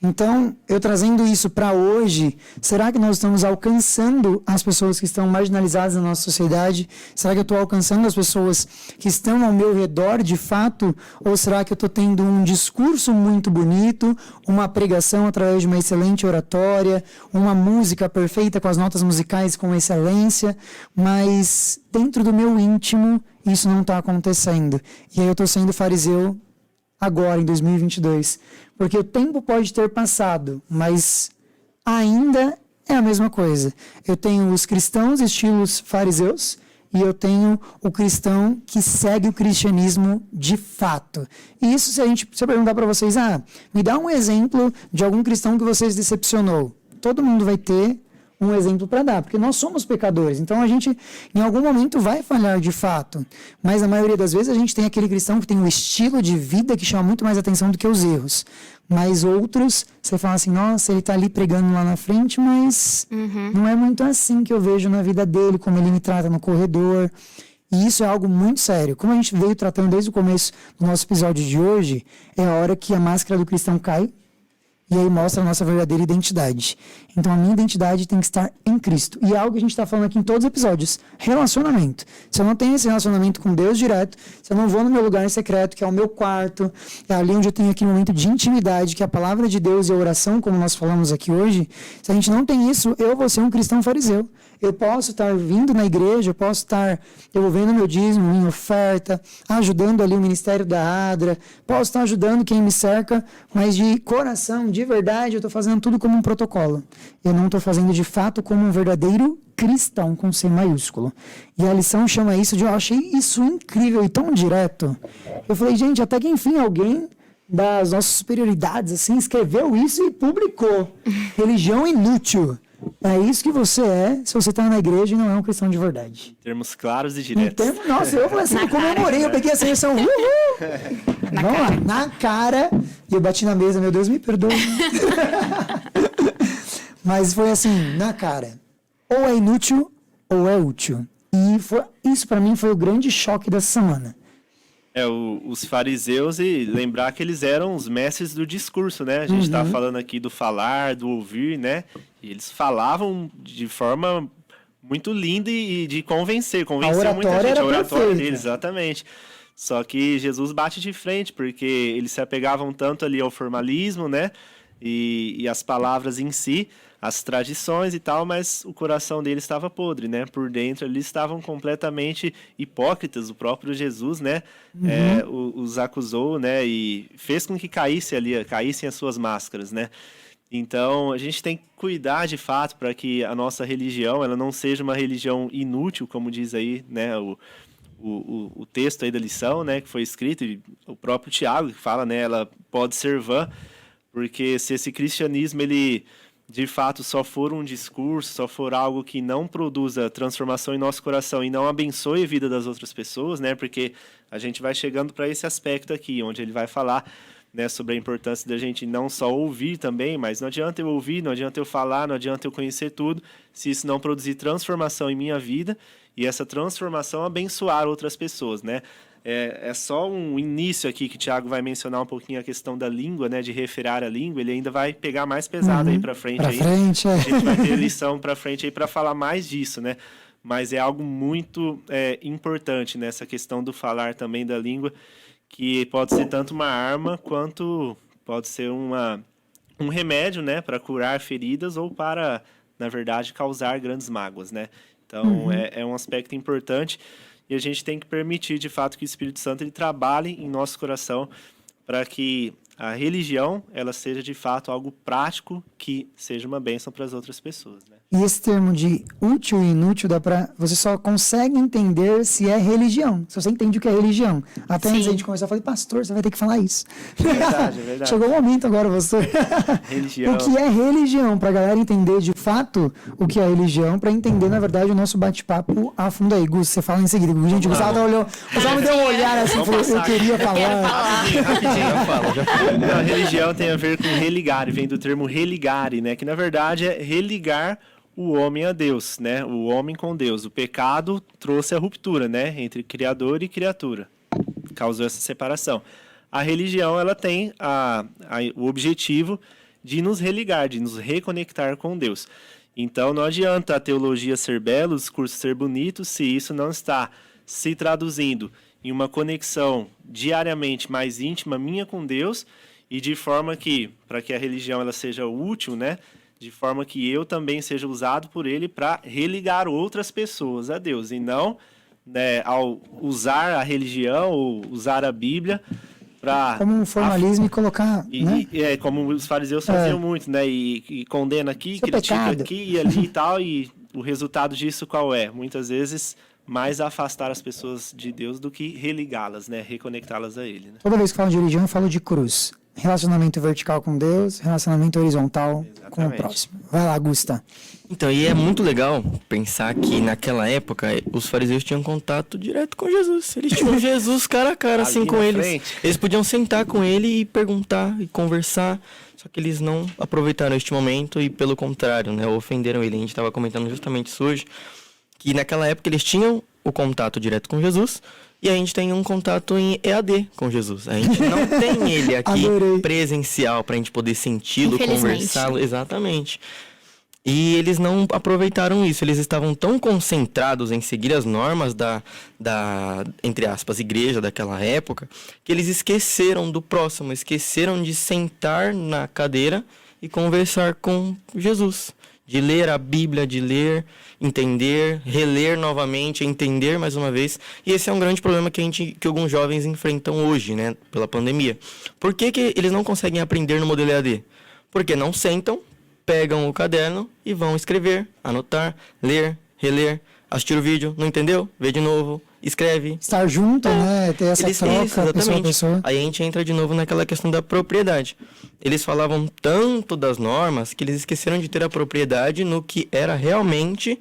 Então, eu trazendo isso para hoje, será que nós estamos alcançando as pessoas que estão marginalizadas na nossa sociedade? Será que eu estou alcançando as pessoas que estão ao meu redor de fato? Ou será que eu estou tendo um discurso muito bonito, uma pregação através de uma excelente oratória, uma música perfeita com as notas musicais com excelência, mas dentro do meu íntimo isso não está acontecendo? E aí eu estou sendo fariseu agora, em 2022. Porque o tempo pode ter passado, mas ainda é a mesma coisa. Eu tenho os cristãos estilos fariseus e eu tenho o cristão que segue o cristianismo de fato. E isso, se eu perguntar para vocês, me dá um exemplo de algum cristão que vocês decepcionou. Todo mundo vai ter um exemplo para dar, porque nós somos pecadores, então a gente em algum momento vai falhar de fato, mas na maioria das vezes a gente tem aquele cristão que tem um estilo de vida que chama muito mais atenção do que os erros, mas outros, você fala assim, nossa, ele está ali pregando lá na frente, mas não é muito assim que eu vejo na vida dele, como ele me trata no corredor, e isso é algo muito sério. Como a gente veio tratando desde o começo do nosso episódio de hoje, é a hora que a máscara do cristão cai, e aí mostra a nossa verdadeira identidade. Então a minha identidade tem que estar em Cristo. E é algo que a gente está falando aqui em todos os episódios. Relacionamento. Se eu não tenho esse relacionamento com Deus direto, se eu não vou no meu lugar secreto, que é o meu quarto, é ali onde eu tenho aquele momento de intimidade, que é a palavra de Deus e a oração, como nós falamos aqui hoje, se a gente não tem isso, eu vou ser um cristão fariseu. Eu posso estar vindo na igreja, eu posso estar devolvendo meu dízimo em oferta, ajudando ali o ministério da ADRA, posso estar ajudando quem me cerca, mas de coração, de verdade, eu estou fazendo tudo como um protocolo. Eu não estou fazendo de fato como um verdadeiro cristão, com C maiúsculo. E a lição chama isso de, eu achei isso incrível e tão direto. Eu falei, gente, até que enfim alguém das nossas superioridades assim, escreveu isso e publicou. Religião inútil. É isso que você é se você está na igreja e não é um cristão de verdade. Termos claros e diretos. Nossa, eu falei assim, eu comemorei, eu peguei essa versão. Vamos lá, na cara. E eu bati na mesa, meu Deus, me perdoe. Mas foi assim, na cara. Ou é inútil, ou é útil. E isso pra mim foi o grande choque dessa semana. Os fariseus, e lembrar que eles eram os mestres do discurso, né? A gente está falando aqui do falar, do ouvir, né? E eles falavam de forma muito linda e de convencer muita gente. A oratória deles, exatamente. Só que Jesus bate de frente, porque eles se apegavam tanto ali ao formalismo, né? E as palavras em si, as tradições e tal, mas o coração deles estava podre, né? Por dentro eles estavam completamente hipócritas. O próprio Jesus, né? Os acusou, né? E fez com que caíssem as suas máscaras, né? Então, a gente tem que cuidar de fato para que a nossa religião ela não seja uma religião inútil, como diz aí, né? O texto aí da lição, né? Que foi escrito, e o próprio Tiago que fala, né? Ela pode ser vã, porque se esse cristianismo, ele de fato só for um discurso, só for algo que não produza transformação em nosso coração e não abençoe a vida das outras pessoas, né? Porque a gente vai chegando para esse aspecto aqui, onde ele vai falar, né, sobre a importância da gente não só ouvir também, mas não adianta eu ouvir, não adianta eu falar, não adianta eu conhecer tudo, se isso não produzir transformação em minha vida e essa transformação abençoar outras pessoas, né? É só um início aqui que o Tiago vai mencionar um pouquinho a questão da língua, né, de referar a língua. Ele ainda vai pegar mais pesado aí para frente. A gente vai ter lição para frente aí para falar mais disso, né? Mas é algo muito importante nessa questão do falar também da língua, que pode ser tanto uma arma quanto pode ser um remédio, né, para curar feridas ou para, na verdade, causar grandes mágoas, né? Então, é um aspecto importante. E a gente tem que permitir, de fato, que o Espírito Santo ele trabalhe em nosso coração para que a religião ela seja, de fato, algo prático que seja uma bênção para as outras pessoas, né? E esse termo de útil e inútil, você só consegue entender se é religião. Se você entende o que é religião. Até antes da gente começar, eu falei, pastor, você vai ter que falar isso. Verdade, é verdade. Chegou o momento agora, pastor. Religião. O que é religião? Para a galera entender de fato o que é religião, para entender, na verdade, o nosso bate-papo a fundo aí. Gus, você fala em seguida. Gente, o Gustavo olhou, o Gustavo me deu um olhar assim, falou, eu queria falar. Rapidinho. Já fala. A religião tem a ver com religare, vem do termo religare, né? Que, na verdade, é religar o homem a Deus, né? O homem com Deus. O pecado trouxe a ruptura, né? Entre criador e criatura. Causou essa separação. A religião, ela tem o objetivo de nos religar, de nos reconectar com Deus. Então, não adianta a teologia ser bela, o discurso ser bonito, se isso não está se traduzindo em uma conexão diariamente mais íntima minha com Deus e de forma que, para que a religião ela seja útil, né? De forma que eu também seja usado por ele para religar outras pessoas a Deus. E não, né, ao usar a religião ou usar a Bíblia para... Como um formalismo e colocar... né? Como os fariseus faziam muito, né? E condena aqui, Seu critica pecado. aqui e ali e tal. E o resultado disso qual é? Muitas vezes mais afastar as pessoas de Deus do que religá-las, né? Reconectá-las a Ele. Né? Toda vez que falo de religião, eu falo de cruz. Relacionamento vertical com Deus, relacionamento horizontal com o próximo. Vai lá, Gusta. Então, e é muito legal pensar que naquela época os fariseus tinham contato direto com Jesus. Eles tinham Jesus cara a cara, assim, com eles. Frente. Eles podiam sentar com ele e perguntar e conversar. Só que eles não aproveitaram este momento e, pelo contrário, né, ofenderam ele. A gente estava comentando justamente isso hoje, que naquela época eles tinham o contato direto com Jesus. E a gente tem um contato em EAD com Jesus. A gente não tem ele aqui presencial para a gente poder senti-lo, conversá-lo. Exatamente. E eles não aproveitaram isso. Eles estavam tão concentrados em seguir as normas da entre aspas, igreja daquela época, que eles esqueceram do próximo, esqueceram de sentar na cadeira e conversar com Jesus. De ler a Bíblia, de ler, entender, reler novamente, entender mais uma vez. E esse é um grande problema que alguns jovens enfrentam hoje, né, pela pandemia. Por que eles não conseguem aprender no modelo EAD? Porque não sentam, pegam o caderno e vão escrever, anotar, ler, reler, assistir o vídeo, não entendeu? Vê de novo, escreve. Estar junto, né? Ter essa troca, pessoa a pessoa. Aí a gente entra de novo naquela questão da propriedade. Eles falavam tanto das normas que eles esqueceram de ter a propriedade no que era realmente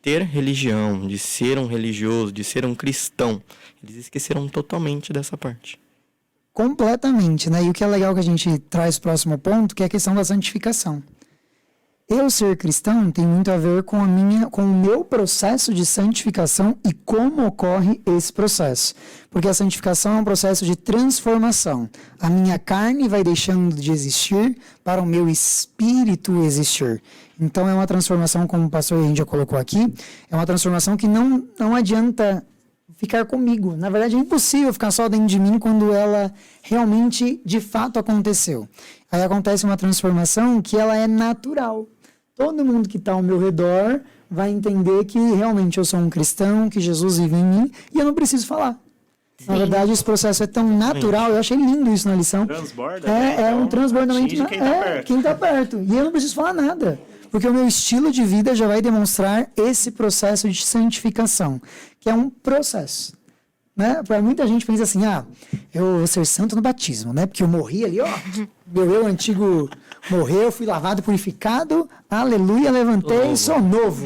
ter religião, de ser um religioso, de ser um cristão. Eles esqueceram totalmente dessa parte. completamente, né? E o que é legal que a gente traz o próximo ponto, que é a questão da santificação. Eu ser cristão tem muito a ver com o meu processo de santificação e como ocorre esse processo. Porque a santificação é um processo de transformação. A minha carne vai deixando de existir para o meu espírito existir. Então é uma transformação, como o pastor já colocou aqui, é uma transformação que não adianta ficar comigo. Na verdade é impossível ficar só dentro de mim quando ela realmente, de fato, aconteceu. Aí acontece uma transformação que ela é natural. Todo mundo que está ao meu redor vai entender que realmente eu sou um cristão, que Jesus vive em mim, e eu não preciso falar. Sim. Na verdade, esse processo é tão natural, eu achei lindo isso na lição. Transborda, é um transbordamento. Quem tá perto. E eu não preciso falar nada. Porque o meu estilo de vida já vai demonstrar esse processo de santificação, que é um processo. Né? Para muita gente pensa assim, eu vou ser santo no batismo, né? Porque eu morri ali, meu eu antigo morreu, fui lavado, purificado, aleluia, levantei, sou novo.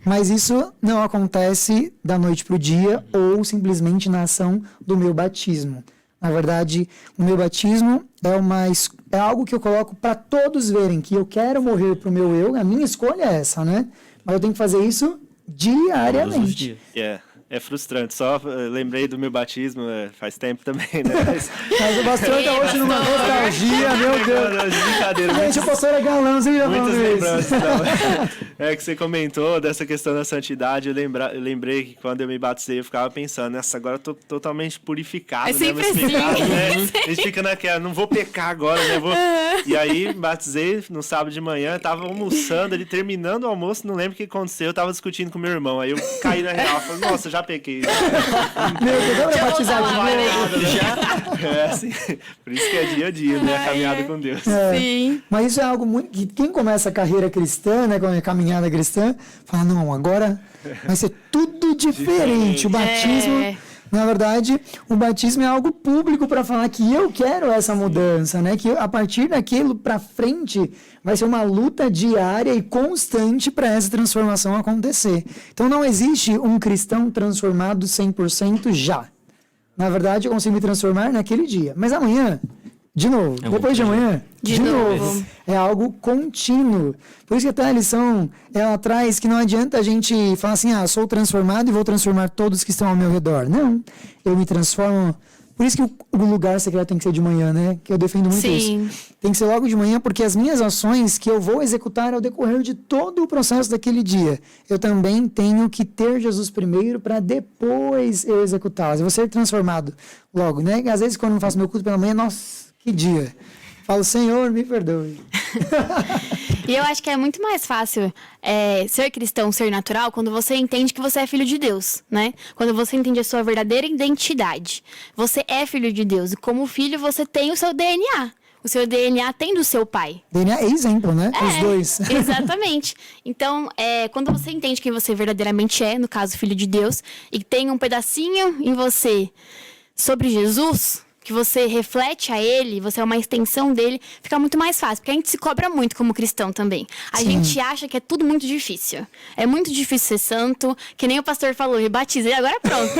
Mas isso não acontece da noite para o dia ou simplesmente na ação do meu batismo. Na verdade, o meu batismo é algo que eu coloco para todos verem que eu quero morrer para o meu eu, a minha escolha é essa, né? Mas eu tenho que fazer isso diariamente. É frustrante, só lembrei do meu batismo, faz tempo também, né? Mas o pastor tá hoje numa nostalgia, meu Deus. Brincadeira. Gente, o pastor é galão, você já falou lembranças, É que você comentou dessa questão da santidade, eu lembrei que quando eu me batizei, eu ficava pensando, agora eu tô totalmente purificado, né? A gente fica naquela, não vou pecar agora, né? E aí, batizei no sábado de manhã, tava almoçando, ele terminando o almoço, não lembro o que aconteceu, eu tava discutindo com meu irmão, aí eu caí na real, falei, nossa, já pequei. Meu Deus, dá pra batizar de novo. Assim, por isso que é dia a dia, né? A caminhada com Deus. Sim. Mas isso é algo muito... que quem começa a carreira cristã, né? Com a caminhada cristã, fala, não, agora vai ser tudo diferente. O batismo... Na verdade, o batismo é algo público para falar que eu quero essa mudança, né? Que a partir daquilo para frente vai ser uma luta diária e constante para essa transformação acontecer. Então não existe um cristão transformado 100% já. Na verdade, eu consigo me transformar naquele dia. Mas amanhã, de novo. Depois de amanhã, de novo. É algo contínuo. Por isso que até a lição, ela traz que não adianta a gente falar assim, sou transformado e vou transformar todos que estão ao meu redor. Não, eu me transformo... Por isso que o lugar secreto tem que ser de manhã, né? Que eu defendo muito isso. Tem que ser logo de manhã, porque as minhas ações que eu vou executar ao decorrer de todo o processo daquele dia, eu também tenho que ter Jesus primeiro para depois eu executá-las. Eu vou ser transformado logo, né? Às vezes, quando eu faço meu culto pela manhã, nossa, que dia. Falo, Senhor, me perdoe. E eu acho que é muito mais fácil ser cristão, ser natural, quando você entende que você é filho de Deus, né? Quando você entende a sua verdadeira identidade. Você é filho de Deus e como filho você tem o seu DNA. O seu DNA tem do seu pai. DNA é exemplo, né? Os dois. Exatamente. Então, quando você entende quem você verdadeiramente é, no caso, filho de Deus, e tem um pedacinho em você sobre Jesus... que você reflete a ele, você é uma extensão dele, fica muito mais fácil. Porque a gente se cobra muito como cristão também. A gente acha que é tudo muito difícil. É muito difícil ser santo, que nem o pastor falou, me batizei, agora pronto.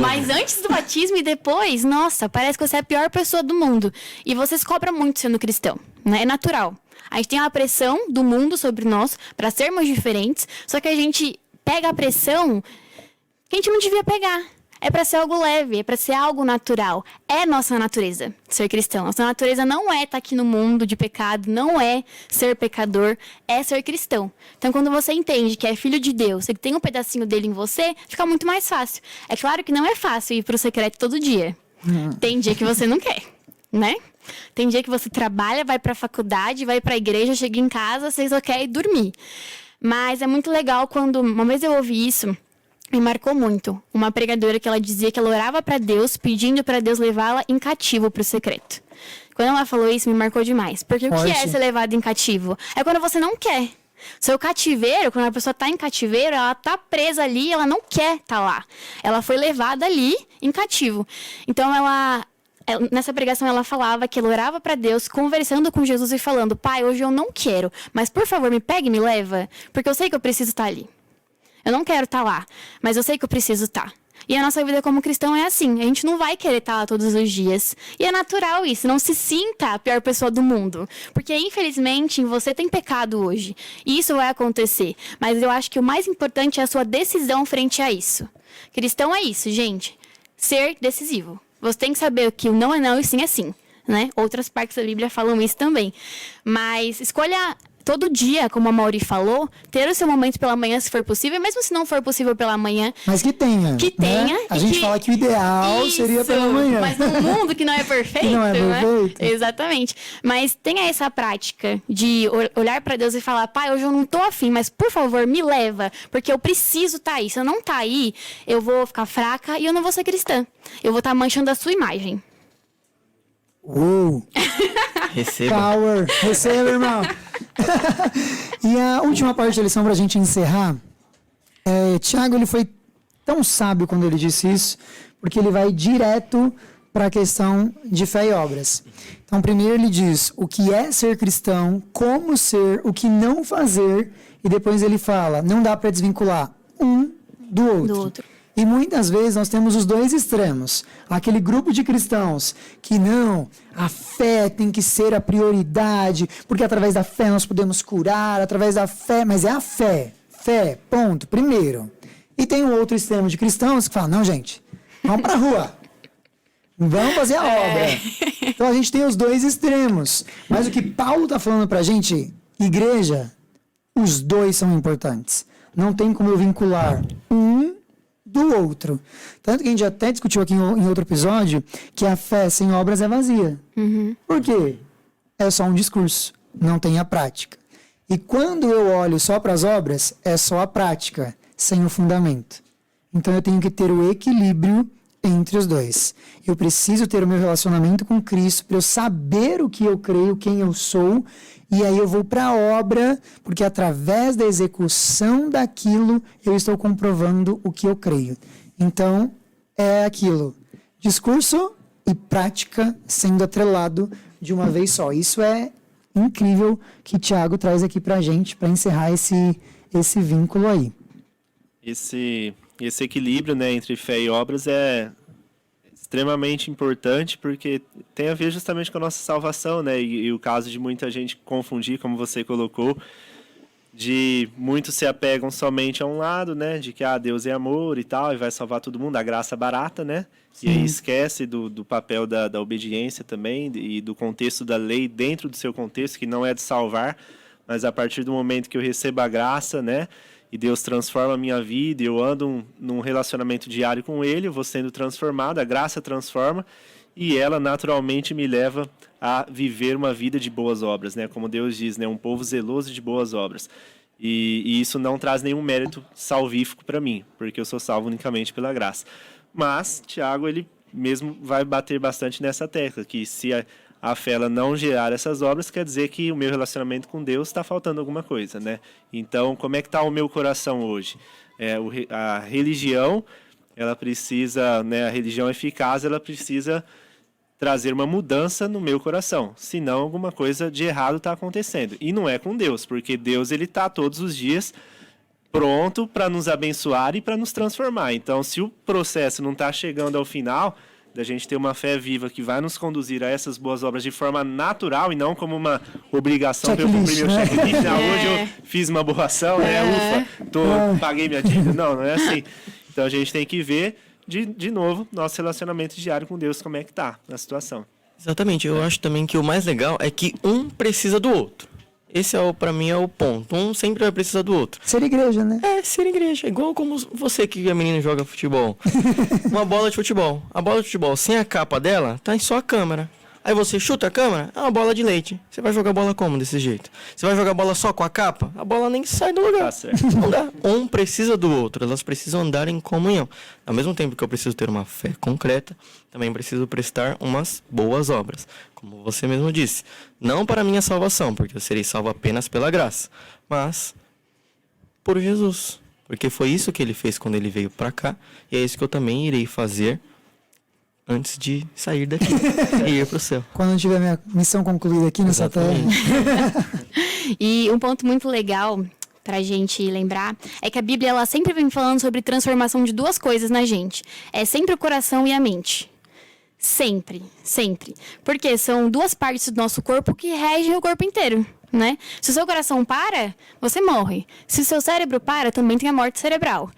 Mas antes do batismo e depois, nossa, parece que você é a pior pessoa do mundo. E você se cobra muito sendo cristão, né? É natural. A gente tem uma pressão do mundo sobre nós para sermos diferentes, só que a gente pega a pressão que a gente não devia pegar. É para ser algo leve, é para ser algo natural. É nossa natureza ser cristão. Nossa natureza não é estar aqui no mundo de pecado, não é ser pecador, é ser cristão. Então, quando você entende que é filho de Deus, que tem um pedacinho dele em você, fica muito mais fácil. É claro que não é fácil ir para o secreto todo dia. Tem dia que você não quer, né? Tem dia que você trabalha, vai para a faculdade, vai para a igreja, chega em casa, você só quer ir dormir. Mas é muito legal quando... Uma vez eu ouvi isso... Me marcou muito. Uma pregadora que ela dizia que ela orava para Deus, pedindo para Deus levá-la em cativo para o secreto. Quando ela falou isso, me marcou demais. Porque o que é ser levado em cativo? É quando você não quer. Seu cativeiro, quando a pessoa está em cativeiro, ela está presa ali, ela não quer estar lá. Ela foi levada ali em cativo. Então, nessa pregação, ela falava que ela orava para Deus, conversando com Jesus e falando, Pai, hoje eu não quero, mas por favor, me pega e me leva, porque eu sei que eu preciso estar ali. Eu não quero estar lá, mas eu sei que eu preciso estar. E a nossa vida como cristão é assim. A gente não vai querer estar lá todos os dias. E é natural isso. Não se sinta a pior pessoa do mundo. Porque, infelizmente, você tem pecado hoje. E isso vai acontecer. Mas eu acho que o mais importante é a sua decisão frente a isso. Cristão é isso, gente. Ser decisivo. Você tem que saber que o não é não e sim é sim. Né? Outras partes da Bíblia falam isso também. Mas escolha todo dia, como a Mauri falou, ter o seu momento pela manhã, se for possível, mesmo se não for possível pela manhã. Mas que tenha. Que tenha. Né? A gente fala que o ideal seria pela manhã. Mas num mundo que não é perfeito. Que não é perfeito. Né? Exatamente. Mas tenha essa prática de olhar pra Deus e falar: Pai, hoje eu não tô afim, mas por favor, me leva, porque eu preciso estar aí. Se eu não tá aí, eu vou ficar fraca e eu não vou ser cristã. Eu vou estar manchando a sua imagem. Receba. Power. Receba, irmão. E a última parte da lição pra gente encerrar. Tiago, ele foi tão sábio quando ele disse isso, porque ele vai direto para a questão de fé e obras. Então, primeiro ele diz o que é ser cristão, como ser, o que não fazer, e depois ele fala, não dá para desvincular um do outro. E muitas vezes nós temos os dois extremos. Aquele grupo de cristãos que não, a fé tem que ser a prioridade, porque através da fé nós podemos curar, através da fé, mas é a fé. Fé, ponto, primeiro. E tem um outro extremo de cristãos que falam, não, gente, vamos pra rua. Vamos fazer a obra. Então a gente tem os dois extremos. Mas o que Paulo está falando pra gente, igreja, os dois são importantes. Não tem como eu vincular um do outro. Tanto que a gente até discutiu aqui em outro episódio que a fé sem obras é vazia. Por quê? É só um discurso, não tem a prática. E quando eu olho só para as obras, é só a prática, sem o fundamento. Então eu tenho que ter o equilíbrio entre os dois. Eu preciso ter o meu relacionamento com Cristo para eu saber o que eu creio, quem eu sou, e aí eu vou para a obra, porque através da execução daquilo eu estou comprovando o que eu creio. Então, é aquilo. Discurso e prática sendo atrelado de uma vez só. Isso é incrível que Tiago traz aqui para a gente, para encerrar esse vínculo aí. Esse equilíbrio, né, entre fé e obras é extremamente importante, porque tem a ver justamente com a nossa salvação, né? E o caso de muita gente confundir, como você colocou, de muitos se apegam somente a um lado, né? De que Deus é amor e tal, e vai salvar todo mundo, a graça barata, né? Sim. E aí esquece do papel da obediência também e do contexto da lei dentro do seu contexto, que não é de salvar, mas a partir do momento que eu recebo a graça, né? E Deus transforma a minha vida, eu ando num relacionamento diário com Ele, eu vou sendo transformado, a graça transforma, e ela naturalmente me leva a viver uma vida de boas obras, né? Como Deus diz, né? Um povo zeloso de boas obras. E isso não traz nenhum mérito salvífico para mim, porque eu sou salvo unicamente pela graça. Mas Tiago, ele mesmo vai bater bastante nessa tecla, que se a fé ela não gerar essas obras, quer dizer que o meu relacionamento com Deus está faltando alguma coisa, né? Então, como é que está o meu coração hoje? A religião, ela precisa, né? A religião eficaz, ela precisa trazer uma mudança no meu coração. Senão, alguma coisa de errado está acontecendo. E não é com Deus, porque Deus ele está todos os dias pronto para nos abençoar e para nos transformar. Então, se o processo não está chegando ao final, da gente ter uma fé viva que vai nos conduzir a essas boas obras de forma natural e não como uma obrigação para eu cumprir meu checklist. Hoje eu fiz uma boa ação, né? Ufa, paguei minha dívida. Não é assim. Então a gente tem que ver, de novo, nosso relacionamento diário com Deus, como é que tá a situação. Exatamente. Eu acho também que o mais legal é que um precisa do outro. Esse, pra mim, é o ponto. Um sempre vai precisar do outro. Ser igreja, né? Ser igreja. Igual como você que é menino joga futebol. Uma bola de futebol. A bola de futebol, sem a capa dela, tá em só a câmera. Aí você chuta a câmera, é uma bola de leite. Você vai jogar bola como desse jeito? Você vai jogar bola só com a capa? A bola nem sai do lugar. Tá certo. Não dá. Um precisa do outro. Elas precisam andar em comunhão. Ao mesmo tempo que eu preciso ter uma fé concreta, também preciso prestar umas boas obras. Como você mesmo disse. Não para a minha salvação, porque eu serei salvo apenas pela graça. Mas por Jesus. Porque foi isso que ele fez quando ele veio para cá. E é isso que eu também irei fazer antes de sair daqui e ir pro céu. Quando eu tiver minha missão concluída aqui nessa terra. E um ponto muito legal pra gente lembrar é que a Bíblia ela sempre vem falando sobre transformação de duas coisas na gente. É sempre o coração e a mente. Sempre, sempre. Porque são duas partes do nosso corpo que regem o corpo inteiro, né? Se o seu coração para, você morre. Se o seu cérebro para, também tem a morte cerebral.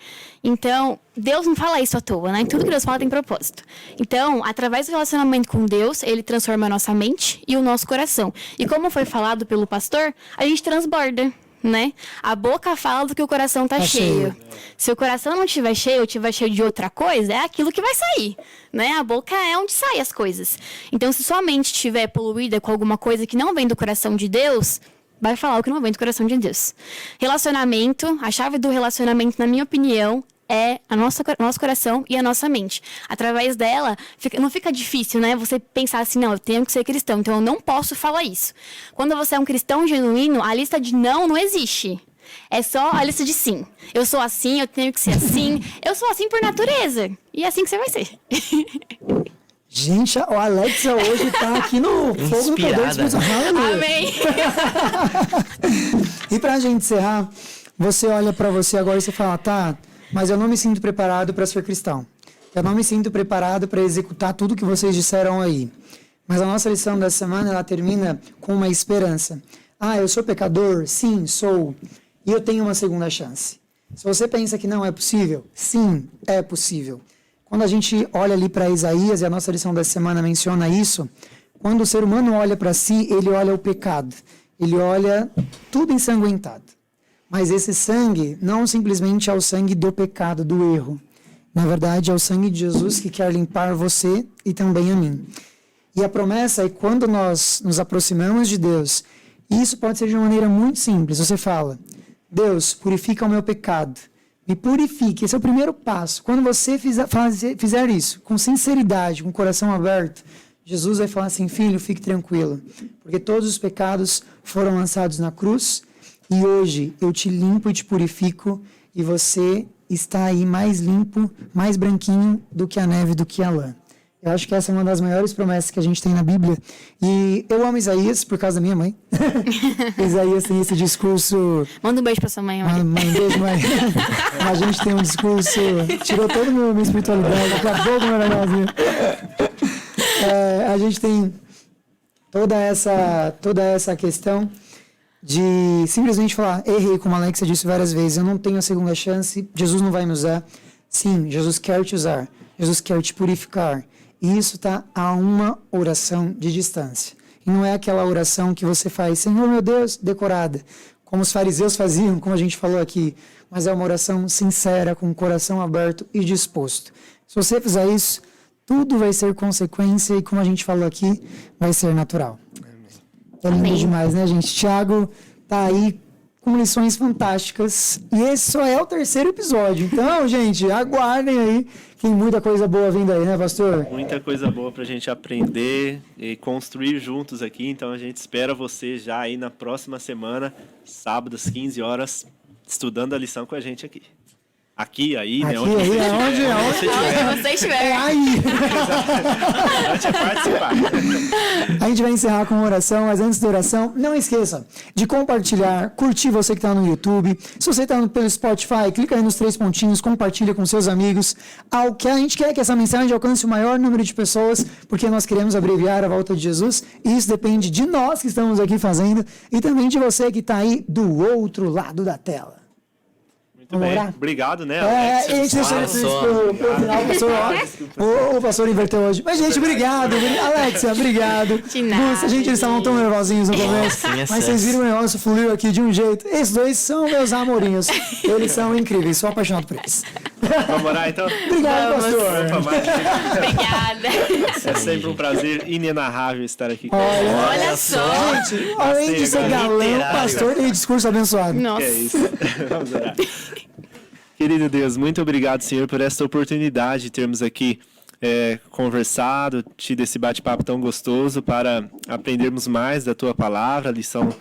Então, Deus não fala isso à toa, né? Tudo que Deus fala tem propósito. Então, através do relacionamento com Deus, Ele transforma a nossa mente e o nosso coração. E como foi falado pelo pastor, a gente transborda, né? A boca fala do que o coração tá cheio. Se o coração não estiver cheio ou estiver cheio de outra coisa, é aquilo que vai sair, né? A boca é onde saem as coisas. Então, se sua mente estiver poluída com alguma coisa que não vem do coração de Deus, vai falar o que não vem do coração de Deus. Relacionamento, a chave do relacionamento, na minha opinião, é nosso coração e a nossa mente. Através dela, não fica difícil, né? Você pensar assim, não, eu tenho que ser cristão, então eu não posso falar isso. Quando você é um cristão genuíno, a lista de não existe. É só a lista de sim. Eu sou assim, eu tenho que ser assim. Eu sou assim por natureza. E é assim que você vai ser. Gente, o Alexia hoje tá aqui no fogo do poder do Espírito. Amém. E pra gente encerrar, você olha pra você agora e você fala, tá, mas eu não me sinto preparado para ser cristão. Eu não me sinto preparado para executar tudo que vocês disseram aí. Mas a nossa lição dessa semana, ela termina com uma esperança. Ah, eu sou pecador? Sim, sou. E eu tenho uma segunda chance. Se você pensa que não é possível, sim, é possível. Quando a gente olha ali para Isaías, e a nossa lição dessa semana menciona isso, quando o ser humano olha para si, ele olha o pecado. Ele olha tudo ensanguentado. Mas esse sangue não simplesmente é o sangue do pecado, do erro. Na verdade, é o sangue de Jesus que quer limpar você e também a mim. E a promessa é que quando nós nos aproximamos de Deus, e isso pode ser de uma maneira muito simples, você fala, Deus, purifica o meu pecado, me purifique. Esse é o primeiro passo. Quando você fizer isso, com sinceridade, com o coração aberto, Jesus vai falar assim, filho, fique tranquilo, porque todos os pecados foram lançados na cruz, e hoje eu te limpo e te purifico, e você está aí mais limpo, mais branquinho do que a neve, do que a lã. Eu acho que essa é uma das maiores promessas que a gente tem na Bíblia. E eu amo Isaías por causa da minha mãe. Isaías tem esse discurso... Manda um beijo pra sua mãe. Mãe, beijo, mãe. A gente tem um discurso... Tirou toda a minha espiritualidade. Daqui a pouco, meu negócio. A gente tem toda essa questão de simplesmente falar, errei, como a Alexia disse várias vezes, eu não tenho a segunda chance, Jesus não vai me usar. Sim, Jesus quer te usar, Jesus quer te purificar. E isso está a uma oração de distância. E não é aquela oração que você faz, Senhor meu Deus, decorada, como os fariseus faziam, como a gente falou aqui, mas é uma oração sincera, com o coração aberto e disposto. Se você fizer isso, tudo vai ser consequência e, como a gente falou aqui, vai ser natural. É lindo demais, né, gente? Tiago tá aí com lições fantásticas. E esse só é o terceiro episódio. Então, gente, aguardem aí. Tem muita coisa boa vindo aí, né, pastor? Muita coisa boa pra gente aprender e construir juntos aqui. Então, a gente espera você já aí na próxima semana, sábado às 15 horas, estudando a lição com a gente aqui. Aqui, aí, né? Onde você estiver. É aí. Participar. A gente vai encerrar com uma oração, mas antes da oração, não esqueça de compartilhar, curtir você que está no YouTube. Se você está pelo Spotify, clica aí nos 3 pontinhos, compartilha com seus amigos. Ao que a gente quer que essa mensagem alcance o maior número de pessoas, porque nós queremos abreviar a volta de Jesus. E isso depende de nós que estamos aqui fazendo e também de você que está aí do outro lado da tela. Muito bem. Obrigado, né? A gente deixou isso pro final, pastor. O pastor inverteu hoje. Mas, gente, obrigado. Alexia, obrigado. De nada, Gente, eles estavam tão nervosinhos no começo. Mas vocês viram o negócio fluiu aqui de um jeito. Esses dois são meus amorinhos. Eles são incríveis. Sou apaixonado por eles. Vamos orar, então? Obrigado, pastor. Obrigada. É sempre um prazer inenarrável estar aqui com Olha só. Gente, além de ser galã, pastor tem discurso abençoado. Nossa. É isso. Vamos orar. Querido Deus, muito obrigado, Senhor, por essa oportunidade de termos aqui conversado, tido esse bate-papo tão gostoso para aprendermos mais da Tua palavra, a lição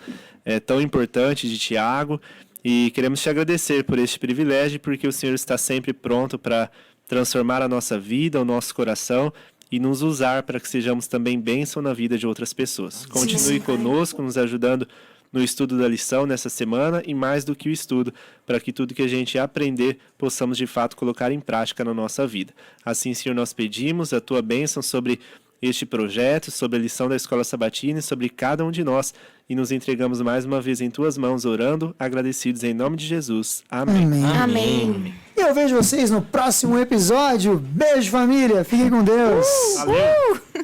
tão importante de Tiago. E queremos te agradecer por este privilégio, porque o Senhor está sempre pronto para transformar a nossa vida, o nosso coração e nos usar para que sejamos também bênção na vida de outras pessoas. Continue conosco, nos ajudando no estudo da lição nessa semana e mais do que o estudo, para que tudo que a gente aprender possamos de fato colocar em prática na nossa vida. Assim, Senhor, nós pedimos a tua bênção sobre este projeto, sobre a lição da Escola Sabatina e sobre cada um de nós, e nos entregamos mais uma vez em tuas mãos, orando, agradecidos em nome de Jesus. Amém. Amém. E eu vejo vocês no próximo episódio. Beijo, família. Fiquem com Deus. Valeu!